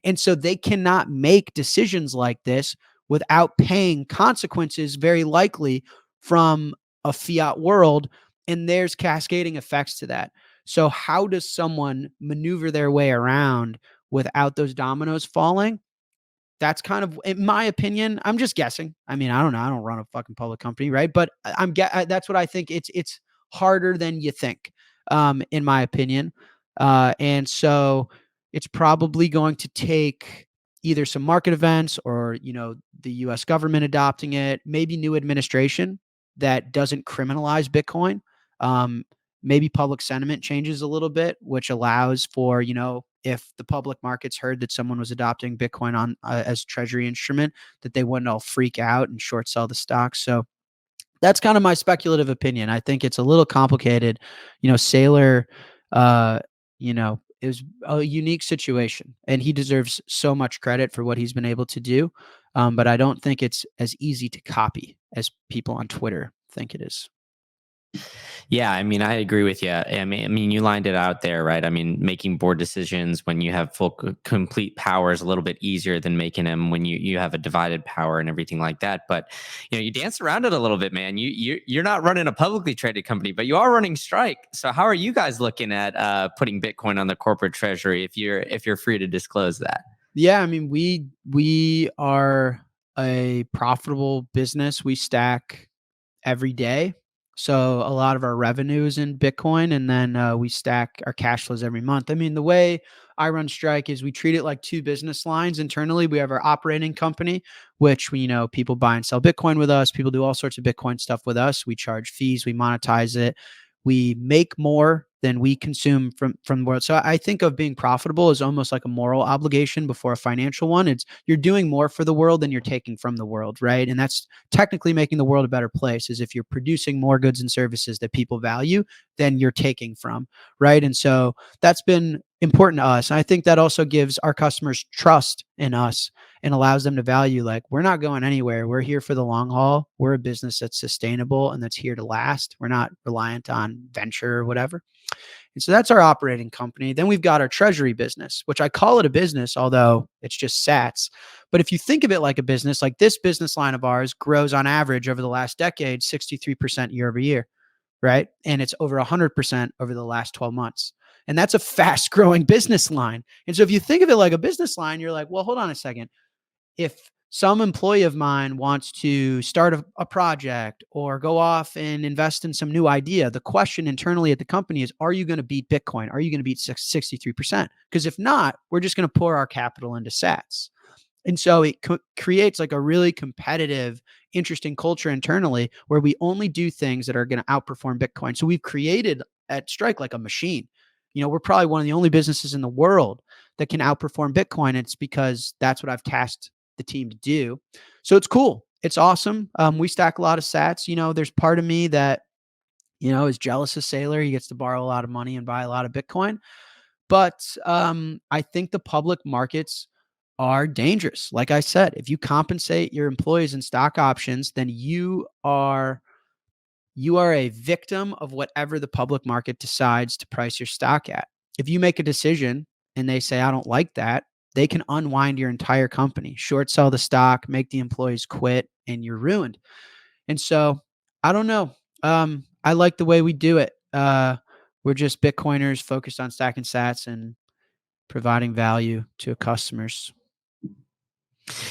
And so they cannot make decisions like this without paying consequences, very likely from a fiat world. And there's cascading effects to that. So, how does someone maneuver their way around without those dominoes falling? that's kind of, in my opinion, I'm just guessing. I mean, I don't know. I don't run a fucking public company, right? But that's what I think. It's harder than you think, in my opinion. And so it's probably going to take either some market events or, the US government adopting it, maybe new administration that doesn't criminalize Bitcoin. Um, Maybe public sentiment changes a little bit, which allows for, if the public markets heard that someone was adopting Bitcoin on as treasury instrument, that they wouldn't all freak out and short sell the stock. So that's kind of my speculative opinion. I think it's a little complicated. Saylor, uh, it was a unique situation, and he deserves so much credit for what he's been able to do. But I don't think it's as easy to copy as people on Twitter think it is. Yeah, I mean, I agree with you. I mean, you lined it out there, right? I mean, making board decisions when you have full complete power is a little bit easier than making them when you have a divided power and everything like that. But you dance around it a little bit, man. You're not running a publicly traded company, but you are running Strike. So how are you guys looking at putting Bitcoin on the corporate treasury if you're free to disclose that? Yeah, I mean, we are a profitable business. We stack every day. So a lot of our revenue is in Bitcoin, and then we stack our cash flows every month. I mean, the way I run Strike is we treat it like two business lines internally. We have our operating company, which people buy and sell Bitcoin with us. People do all sorts of Bitcoin stuff with us. We charge fees. We monetize it. We make more than we consume from the world. So I think of being profitable as almost like a moral obligation before a financial one. It's you're doing more for the world than you're taking from the world, right? And that's technically making the world a better place. Is if you're producing more goods and services that people value than you're taking from, right? And so that's been important to us. And I think that also gives our customers trust in us and allows them to value, like, we're not going anywhere. We're here for the long haul. We're a business that's sustainable and that's here to last. We're not reliant on venture or whatever. And so that's our operating company. Then we've got our treasury business, which I call it a business, although it's just sats. But if you think of it like a business, like this business line of ours grows on average over the last decade, 63% year over year, right? And it's over 100% over the last 12 months. And that's a fast growing business line. And so if you think of it like a business line, you're like, well, hold on a second. If some employee of mine wants to start a project or go off and invest in some new idea, the question internally at the company is, are you going to beat Bitcoin? Are you going to beat 63%? Because if not, we're just going to pour our capital into sats. And so it creates like a really competitive, interesting culture internally where we only do things that are going to outperform Bitcoin. So we've created at Strike like a machine. We're probably one of the only businesses in the world that can outperform Bitcoin. It's because that's what I've tasked the team to do. So it's cool. It's awesome. We stack a lot of sats. There's part of me that, is jealous of Saylor. He gets to borrow a lot of money and buy a lot of Bitcoin. But I think the public markets are dangerous. Like I said, if you compensate your employees in stock options, then you are a victim of whatever the public market decides to price your stock at. If you make a decision and they say, I don't like that, they can unwind your entire company, short sell the stock, make the employees quit, and you're ruined. And so I don't know. I like the way we do it. We're just Bitcoiners focused on stacking sats and providing value to customers.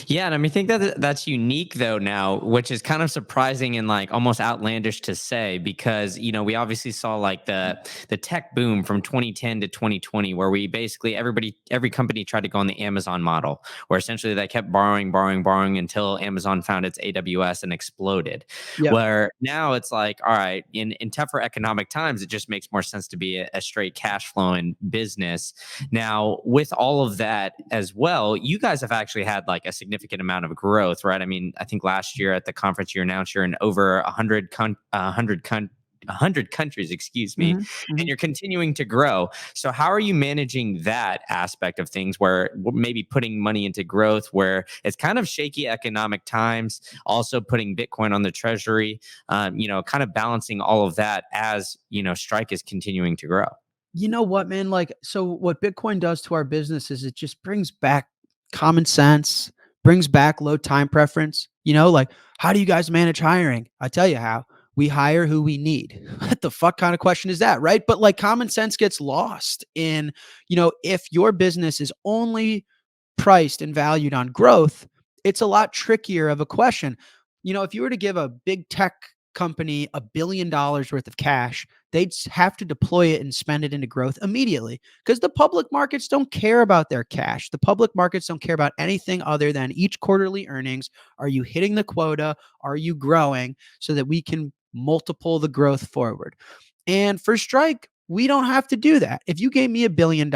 Yeah, and I mean, I think that that's unique though now, which is kind of surprising and like almost outlandish to say because we obviously saw like the tech boom from 2010 to 2020, where we basically every company tried to go on the Amazon model, where essentially they kept borrowing until Amazon found its AWS and exploded. Yeah. Where now it's like, all right, in tougher economic times, it just makes more sense to be a straight cash flowing business. Now, with all of that as well, you guys have actually had like a significant amount of growth, right? I mean, I think last year at the conference you announced you're in over 100 countries, excuse me, Mm-hmm. Mm-hmm. and you're continuing to grow. So how are you managing that aspect of things where maybe putting money into growth where it's kind of shaky economic times, also putting Bitcoin on the treasury, kind of balancing all of that as, Strike is continuing to grow? You know what, man? Like, so what Bitcoin does to our business is it just brings back common sense, brings back low time preference. Like, how do you guys manage hiring? I tell you how. We hire who we need. What the fuck kind of question is that, right? But like common sense gets lost in, if your business is only priced and valued on growth, it's a lot trickier of a question. If you were to give a big tech company $1 billion worth of cash, they'd have to deploy it and spend it into growth immediately, because the public markets don't care about their cash. The public markets don't care about anything other than each quarterly earnings. Are you hitting the quota? Are you growing, so that we can multiple the growth forward? And for Strike, we don't have to do that. If you gave me $1 billion,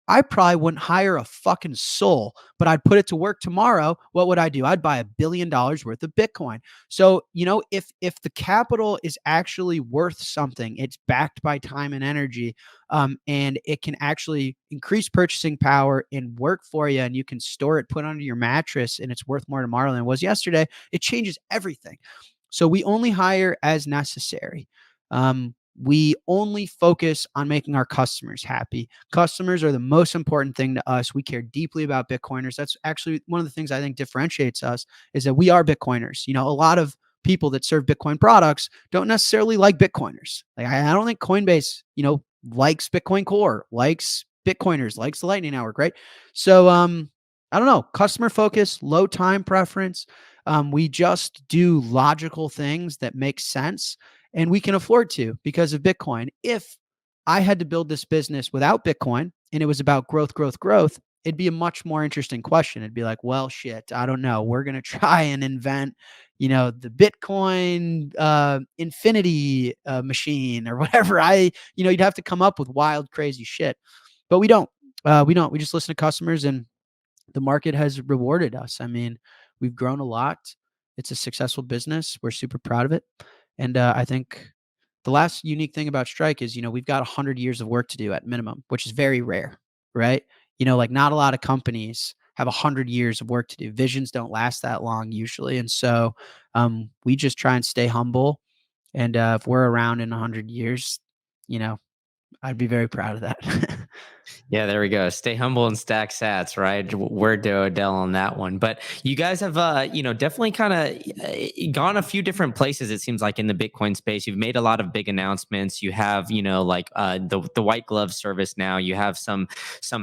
I probably wouldn't hire a fucking soul, but I'd put it to work tomorrow. What would I do? I'd buy $1 billion worth of Bitcoin. So, if the capital is actually worth something, it's backed by time and energy, and it can actually increase purchasing power and work for you, and you can store it, put it under your mattress, and it's worth more tomorrow than it was yesterday. It changes everything. So we only hire as necessary. We only focus on making our customers happy. Customers are the most important thing to us. We care deeply about Bitcoiners. That's actually one of the things I think differentiates us, is that we are Bitcoiners. A lot of people that serve Bitcoin products don't necessarily like Bitcoiners. Like, I don't think Coinbase, likes Bitcoin Core, likes Bitcoiners, likes the Lightning Network, right? So, I don't know, customer focus, low time preference. We just do logical things that make sense, and we can afford to because of Bitcoin. If I had to build this business without Bitcoin and it was about growth, growth, growth, it'd be a much more interesting question. It'd be like, well, shit, I don't know. We're going to try and invent, the Bitcoin infinity machine or whatever. You'd have to come up with wild, crazy shit. But we don't. We don't. We just listen to customers, and the market has rewarded us. I mean, we've grown a lot. It's a successful business. We're super proud of it. And I think the last unique thing about Strike is, we've got 100 years of work to do at minimum, which is very rare, right? Like, not a lot of companies have 100 years of work to do. Visions don't last that long usually. And so we just try and stay humble. And if we're around in 100 years, I'd be very proud of that. Yeah, there we go. Stay humble and stack sats, right? Word to Odell on that one. But you guys have, definitely kind of gone a few different places. It seems like in the Bitcoin space, you've made a lot of big announcements. You have, the white glove service now. You have some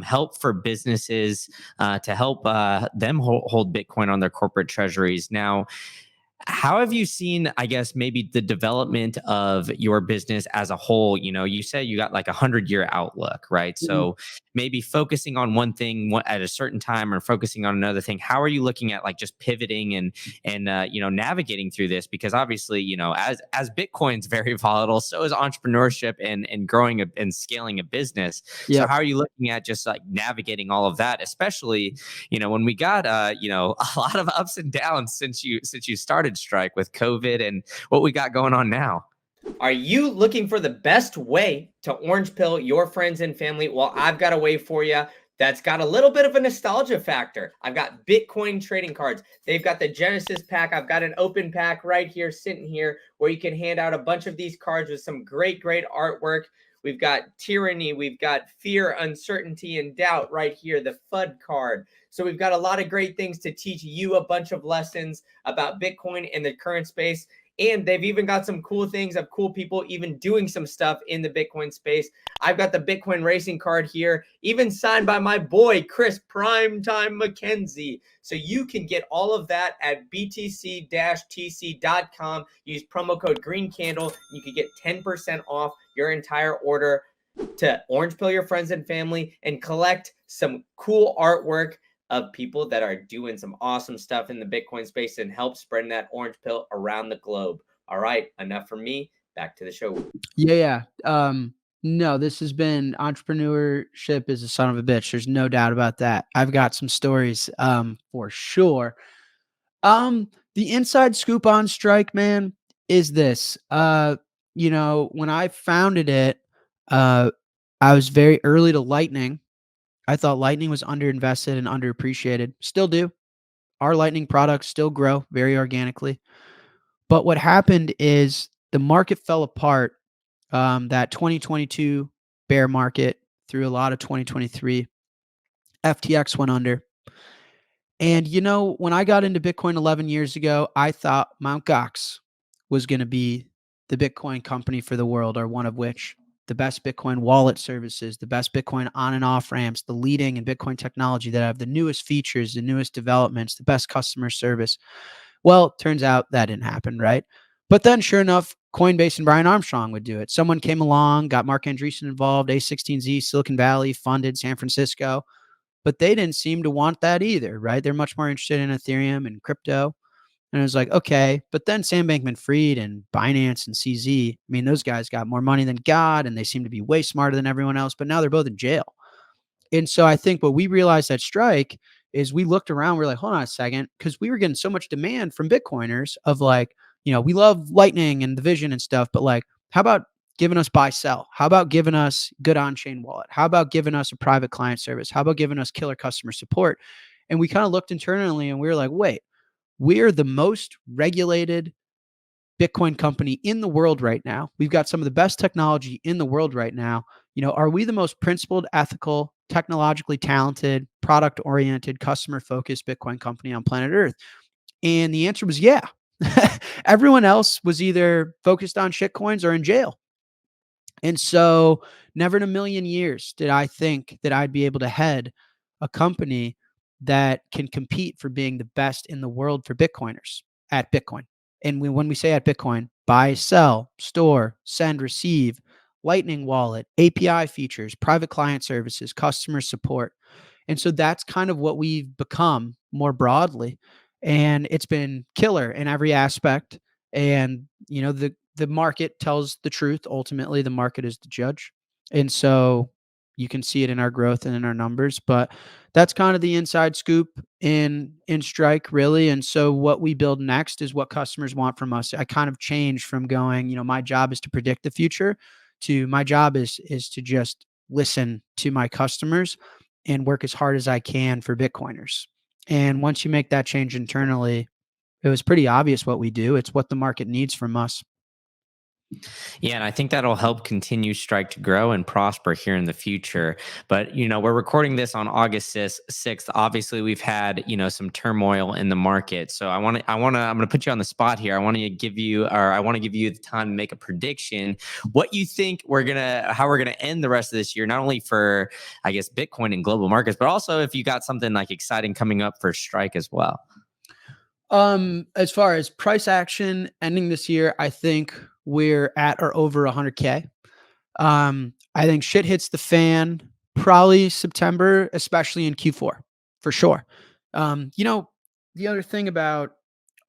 help for businesses to help them hold Bitcoin on their corporate treasuries. Now, how have you seen, I guess, maybe the development of your business as a whole? You said you got like 100-year outlook, right? So maybe focusing on one thing at a certain time or focusing on another thing. How are you looking at like just pivoting and navigating through this? Because obviously, as Bitcoin's very volatile, so is entrepreneurship and growing and scaling a business. So how are you looking at just like navigating all of that, especially when we got a lot of ups and downs since you started Strike with COVID and what we got going on now? Are you looking for the best way to orange pill your friends and family? Well, I've got a way for you that's got a little bit of a nostalgia factor. I've got Bitcoin trading cards. They've got the Genesis pack. I've got an open pack right here, sitting here, where you can hand out a bunch of these cards with some great, great artwork. We've got tyranny. We've got fear, uncertainty, and doubt right here, the FUD card. So we've got a lot of great things to teach you a bunch of lessons about Bitcoin and the current space. And they've even got some cool things of cool people even doing some stuff in the Bitcoin space. I've got the Bitcoin racing card here, even signed by my boy, Chris Primetime McKenzie. So you can get all of that at btc-tc.com. Use promo code GreenCandle. You can get 10% off your entire order to orange pill your friends and family and collect some cool artwork of people that are doing some awesome stuff in the Bitcoin space and help spreading that orange pill around the globe. All right, enough from me. Back to the show. Yeah. No, this has been, entrepreneurship is a son of a bitch. There's no doubt about that. I've got some stories for sure. The inside scoop on Strike, man, is this. When I founded it, I was very early to Lightning. I thought Lightning was underinvested and underappreciated. Still do. Our Lightning products still grow very organically. But what happened is the market fell apart. That 2022 bear market through a lot of 2023. FTX went under. And, when I got into Bitcoin 11 years ago, I thought Mt. Gox was going to be the Bitcoin company for the world, or one of which. the best Bitcoin wallet services, the best Bitcoin on and off ramps, the leading in Bitcoin technology that have the newest features, the newest developments, the best customer service. Well, turns out that didn't happen, right? But then, sure enough, Coinbase and Brian Armstrong would do it. Someone came along, got Mark Andreessen involved, A16Z, Silicon Valley, funded San Francisco, but they didn't seem to want that either, right? They're much more interested in Ethereum and crypto. And it was like, okay, but then Sam Bankman-Fried and Binance and CZ, I mean, those guys got more money than God, and they seem to be way smarter than everyone else, but now they're both in jail. And so I think what we realized at Strike is we looked around, we're like, hold on a second, because we were getting so much demand from Bitcoiners of like, we love Lightning and the vision and stuff, but like, how about giving us buy sell? How about giving us good on-chain wallet? How about giving us a private client service? How about giving us killer customer support? And we kind of looked internally and we were like, wait, we're the most regulated Bitcoin company in the world right now. We've got some of the best technology in the world right now. Are we the most principled, ethical, technologically talented, product oriented, customer focused Bitcoin company on planet Earth? And the answer was yeah. Everyone else was either focused on shitcoins or in jail. And so never in a million years did I think that I'd be able to head a company that can compete for being the best in the world for Bitcoiners at Bitcoin. And when we say at Bitcoin, buy, sell, store, send, receive, Lightning wallet, API features, private client services, customer support. And so that's kind of what we've become more broadly. And it's been killer in every aspect. And, the market tells the truth. Ultimately, the market is the judge. And so you can see it in our growth and in our numbers. But that's kind of the inside scoop in Strike, really. And so what we build next is what customers want from us. I kind of changed from going, my job is to predict the future to my job is to just listen to my customers and work as hard as I can for Bitcoiners. And once you make that change internally, it was pretty obvious what we do. It's what the market needs from us. Yeah, and I think that'll help continue Strike to grow and prosper here in the future. But we're recording this on August 6th. Obviously, we've had some turmoil in the market. So I'm going to put you on the spot here. I want to give you the time to make a prediction. What you think how we're gonna end the rest of this year, not only for I guess Bitcoin and global markets, but also if you got something like exciting coming up for Strike as well. As far as price action ending this year, I think we're at or over 100K. I think shit hits the fan probably September, especially in Q4, for sure. The other thing about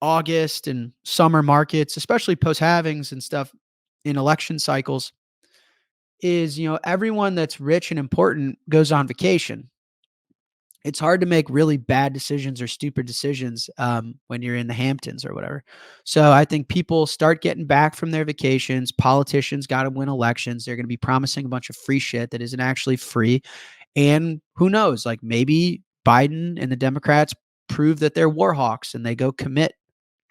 August and summer markets, especially post halvings and stuff in election cycles, is everyone that's rich and important goes on vacation. It's hard to make really bad decisions or stupid decisions when you're in the Hamptons or whatever. So I think people start getting back from their vacations. Politicians got to win elections. They're going to be promising a bunch of free shit that isn't actually free. And who knows, like maybe Biden and the Democrats prove that they're war hawks and they go commit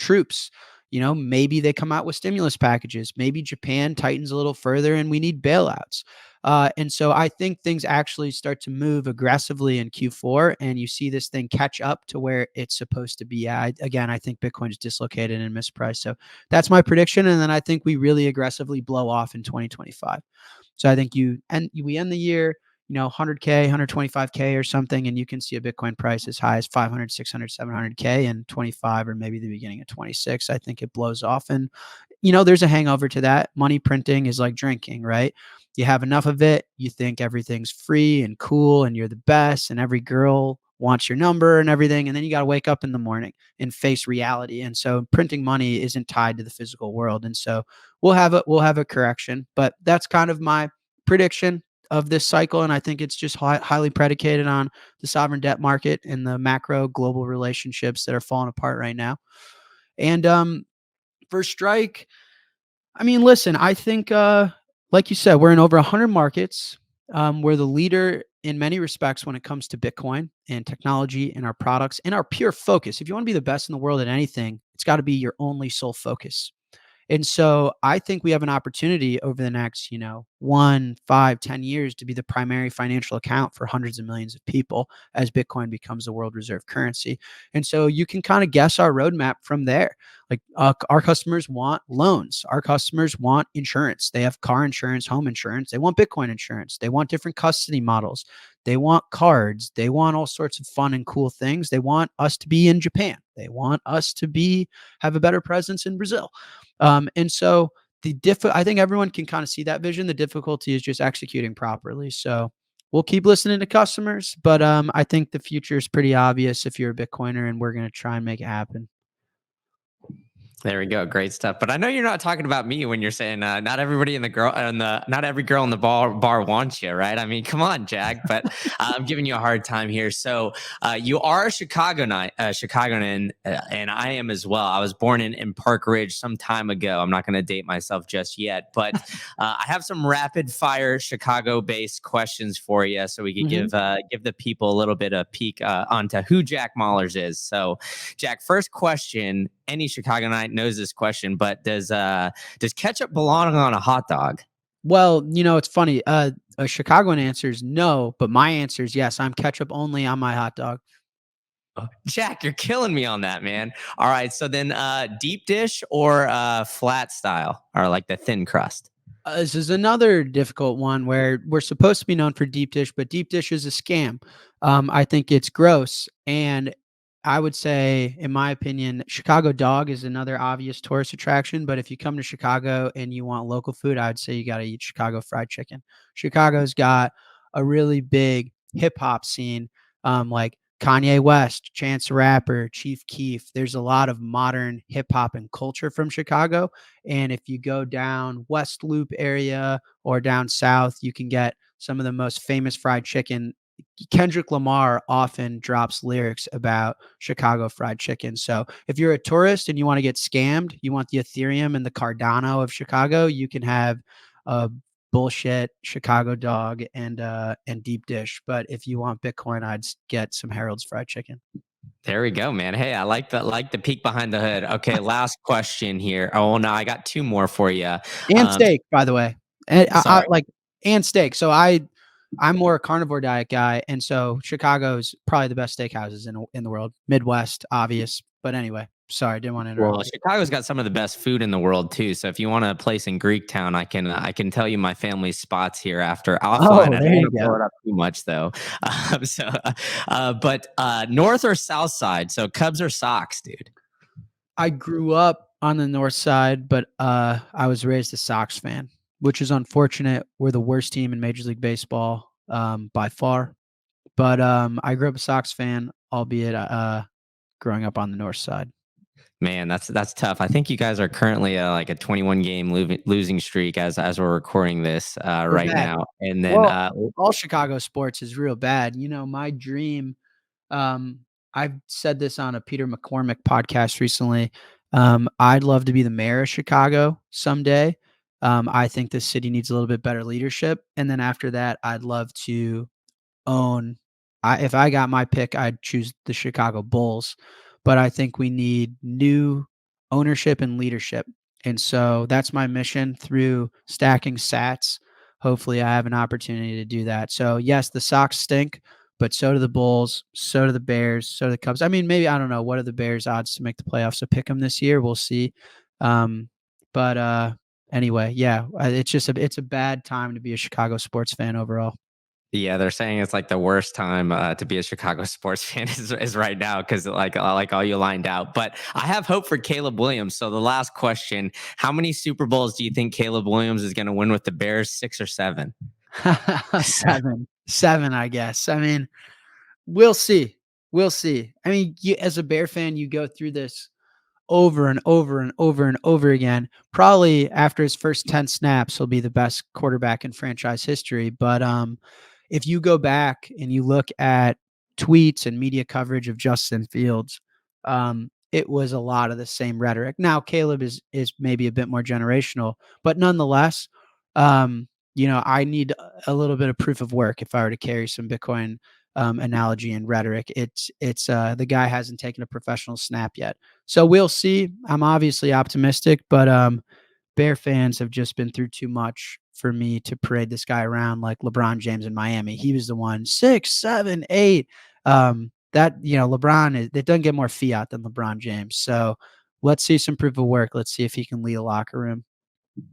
troops. Maybe they come out with stimulus packages. Maybe Japan tightens a little further and we need bailouts. And so I think things actually start to move aggressively in Q4 and you see this thing catch up to where it's supposed to be. I think Bitcoin is dislocated and mispriced. So that's my prediction. And then I think we really aggressively blow off in 2025. So I think we end the year, 100K, 125K or something, and you can see a Bitcoin price as high as 500, 600, 700K in 25 or maybe the beginning of 26. I think it blows off. And, there's a hangover to that. Money printing is like drinking, right? You have enough of it. You think everything's free and cool and you're the best and every girl wants your number and everything. And then you got to wake up in the morning and face reality. And so printing money isn't tied to the physical world. And so we'll have a correction, but that's kind of my prediction of this cycle. And I think it's just highly predicated on the sovereign debt market and the macro global relationships that are falling apart right now. And for Strike, I mean, listen, I think, like you said, we're in over 100 markets. We're the leader in many respects when it comes to Bitcoin and technology and our products and our pure focus. If you want to be the best in the world at anything, it's got to be your only sole focus. And so I think we have an opportunity over the next, 1, 5, 10 years to be the primary financial account for hundreds of millions of people as Bitcoin becomes the world reserve currency. And so you can kind of guess our roadmap from there. Like our customers want loans. Our customers want insurance. They have car insurance, home insurance. They want Bitcoin insurance. They want different custody models. They want cards. They want all sorts of fun and cool things. They want us to be in Japan. They want us to have a better presence in Brazil. And so I think everyone can kind of see that vision. The difficulty is just executing properly. So we'll keep listening to customers, but I think the future is pretty obvious if you're a Bitcoiner, and we're going to try and make it happen. There we go. Great stuff. But I know you're not talking about me when you're saying not everybody in the girl and not every girl in the bar wants you, right? I mean, come on, Jag. But I'm giving you a hard time here. So you are a Chicagoan, and I am as well. I was born in Park Ridge some time ago. I'm not going to date myself just yet, but I have some rapid fire Chicago-based questions for you, so we could give the people a little bit of peek onto who Jack Mahlers is. So, Jack, first question. Any Chicagoite knows this question, but does ketchup belong on a hot dog? Well, it's funny. A Chicagoan answer is no, but my answer is yes. I'm ketchup only on my hot dog. Jack, you're killing me on that, man. All right, so then deep dish or flat style, or like the thin crust? This is another difficult one where we're supposed to be known for deep dish, but deep dish is a scam. I think it's gross. And I would say, in my opinion, Chicago dog is another obvious tourist attraction. But if you come to Chicago and you want local food, I would say you got to eat Chicago fried chicken. Chicago's got a really big hip hop scene, like Kanye West, Chance the Rapper, Chief Keef. There's a lot of modern hip hop and culture from Chicago. And if you go down West Loop area or down south, you can get some of the most famous fried chicken. Kendrick Lamar often drops lyrics about Chicago fried chicken. So if you're a tourist and you want to get scammed, you want the Ethereum and the Cardano of Chicago, you can have a bullshit Chicago dog and deep dish. But if you want Bitcoin, I'd get some Harold's fried chicken. There we go, man. Hey, I like the peek behind the hood. Okay, last question here. Oh no, I got two more for you. And steak, by the way. And Sorry. and steak. So I'm more a carnivore diet guy, and so Chicago's probably the best steakhouses in the world. Midwest, obvious. But anyway, sorry, didn't want to interrupt. Well, Chicago's got some of the best food in the world too. So if you want a place in Greektown, I can tell you my family's spots here after offline. I don't want to blow it up too much though. But north or south side? So Cubs or Sox, dude? I grew up on the north side, but I was raised a Sox fan, which is unfortunate. We're the worst team in Major League Baseball by far. But I grew up a Sox fan, albeit growing up on the north side. Man, that's tough. I think you guys are currently like a 21 game losing streak as we're recording this right now. And then all Chicago sports is real bad. My dream. I've said this on a Peter McCormick podcast recently. I'd love to be the mayor of Chicago someday. I think the city needs a little bit better leadership. And then after that, I'd love to own. If I got my pick, I'd choose the Chicago Bulls. But I think we need new ownership and leadership. And so that's my mission through stacking sats. Hopefully I have an opportunity to do that. So yes, the Sox stink, but so do the Bulls, so do the Bears, so do the Cubs. I mean, maybe, I don't know, what are the Bears' odds to make the playoffs? So pick them this year. We'll see. But anyway, yeah, it's a bad time to be a Chicago sports fan overall. Yeah, they're saying it's like the worst time to be a Chicago sports fan is right now because like all you lined out. But I have hope for Caleb Williams. So the last question: how many Super Bowls do you think Caleb Williams is going to win with the Bears? 6 or 7? 7, I guess. I mean, we'll see. We'll see. I mean, as a Bear fan, you go through this over and over and over and over again. Probably after his first 10 snaps, he'll be the best quarterback in franchise history. But if you go back and you look at tweets and media coverage of Justin Fields, it was a lot of the same rhetoric. Now, Caleb is maybe a bit more generational, but nonetheless, I need a little bit of proof of work if I were to carry some Bitcoin analogy and rhetoric. It's the guy hasn't taken a professional snap yet. So we'll see. I'm obviously optimistic, but Bear fans have just been through too much for me to parade this guy around like LeBron James in Miami. He was the one 6, 7, 8. LeBron it doesn't get more fiat than LeBron James. So let's see some proof of work. Let's see if he can lead a locker room.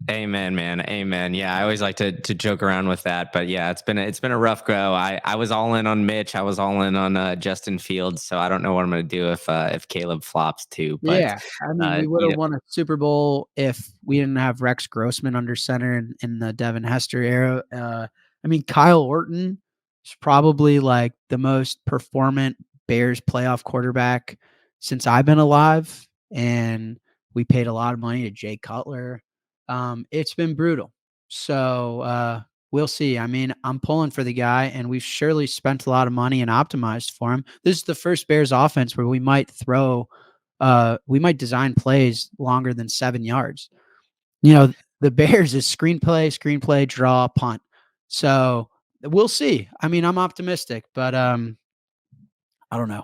Amen, man. Amen. Yeah, I always like to joke around with that, but yeah, it's been a rough go. I was all in on Mitch. I was all in on Justin Fields. So I don't know what I'm going to do if Caleb flops too. But Yeah, I mean, we would have won a Super Bowl if we didn't have Rex Grossman under center in the Devin Hester era. I mean, Kyle Orton is probably like the most performant Bears playoff quarterback since I've been alive, and we paid a lot of money to Jay Cutler. It's been brutal. So we'll see. I mean, I'm pulling for the guy, and we've surely spent a lot of money and optimized for him. This is the first Bears offense where we might design plays longer than 7 yards. The Bears is screenplay, draw, punt. So we'll see. I mean, I'm optimistic, but I don't know.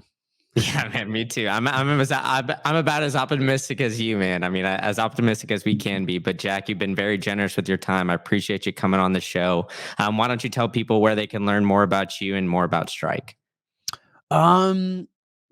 Yeah, man, me too. I'm about as optimistic as you, man. I mean, as optimistic as we can be. But Jack, you've been very generous with your time. I appreciate you coming on the show. Why don't you tell people where they can learn more about you and more about Strike? On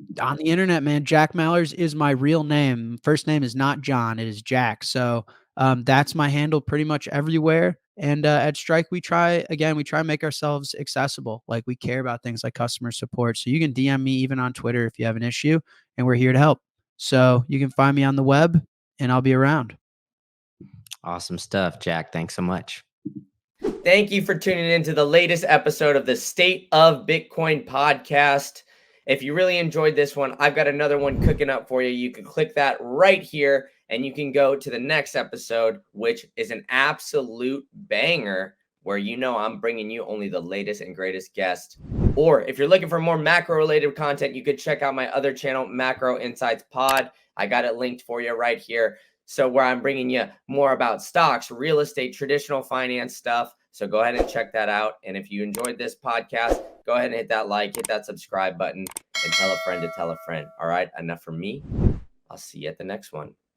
the internet, man, Jack Mallers is my real name. First name is not John; it is Jack. So that's my handle pretty much everywhere. And at Strike, we try and make ourselves accessible. Like, we care about things like customer support. So you can DM me even on Twitter if you have an issue, and we're here to help. So you can find me on the web, and I'll be around. Awesome stuff, Jack. Thanks so much. Thank you for tuning in to the latest episode of the State of Bitcoin podcast. If you really enjoyed this one, I've got another one cooking up for you. You can click that right here, and you can go to the next episode, which is an absolute banger, where I'm bringing you only the latest and greatest guests. Or if you're looking for more macro-related content, you could check out my other channel, Macro Insights Pod. I got it linked for you right here. So where I'm bringing you more about stocks, real estate, traditional finance stuff. So go ahead and check that out. And if you enjoyed this podcast, go ahead and hit that like, hit that subscribe button, and tell a friend to tell a friend. All right, enough from me. I'll see you at the next one.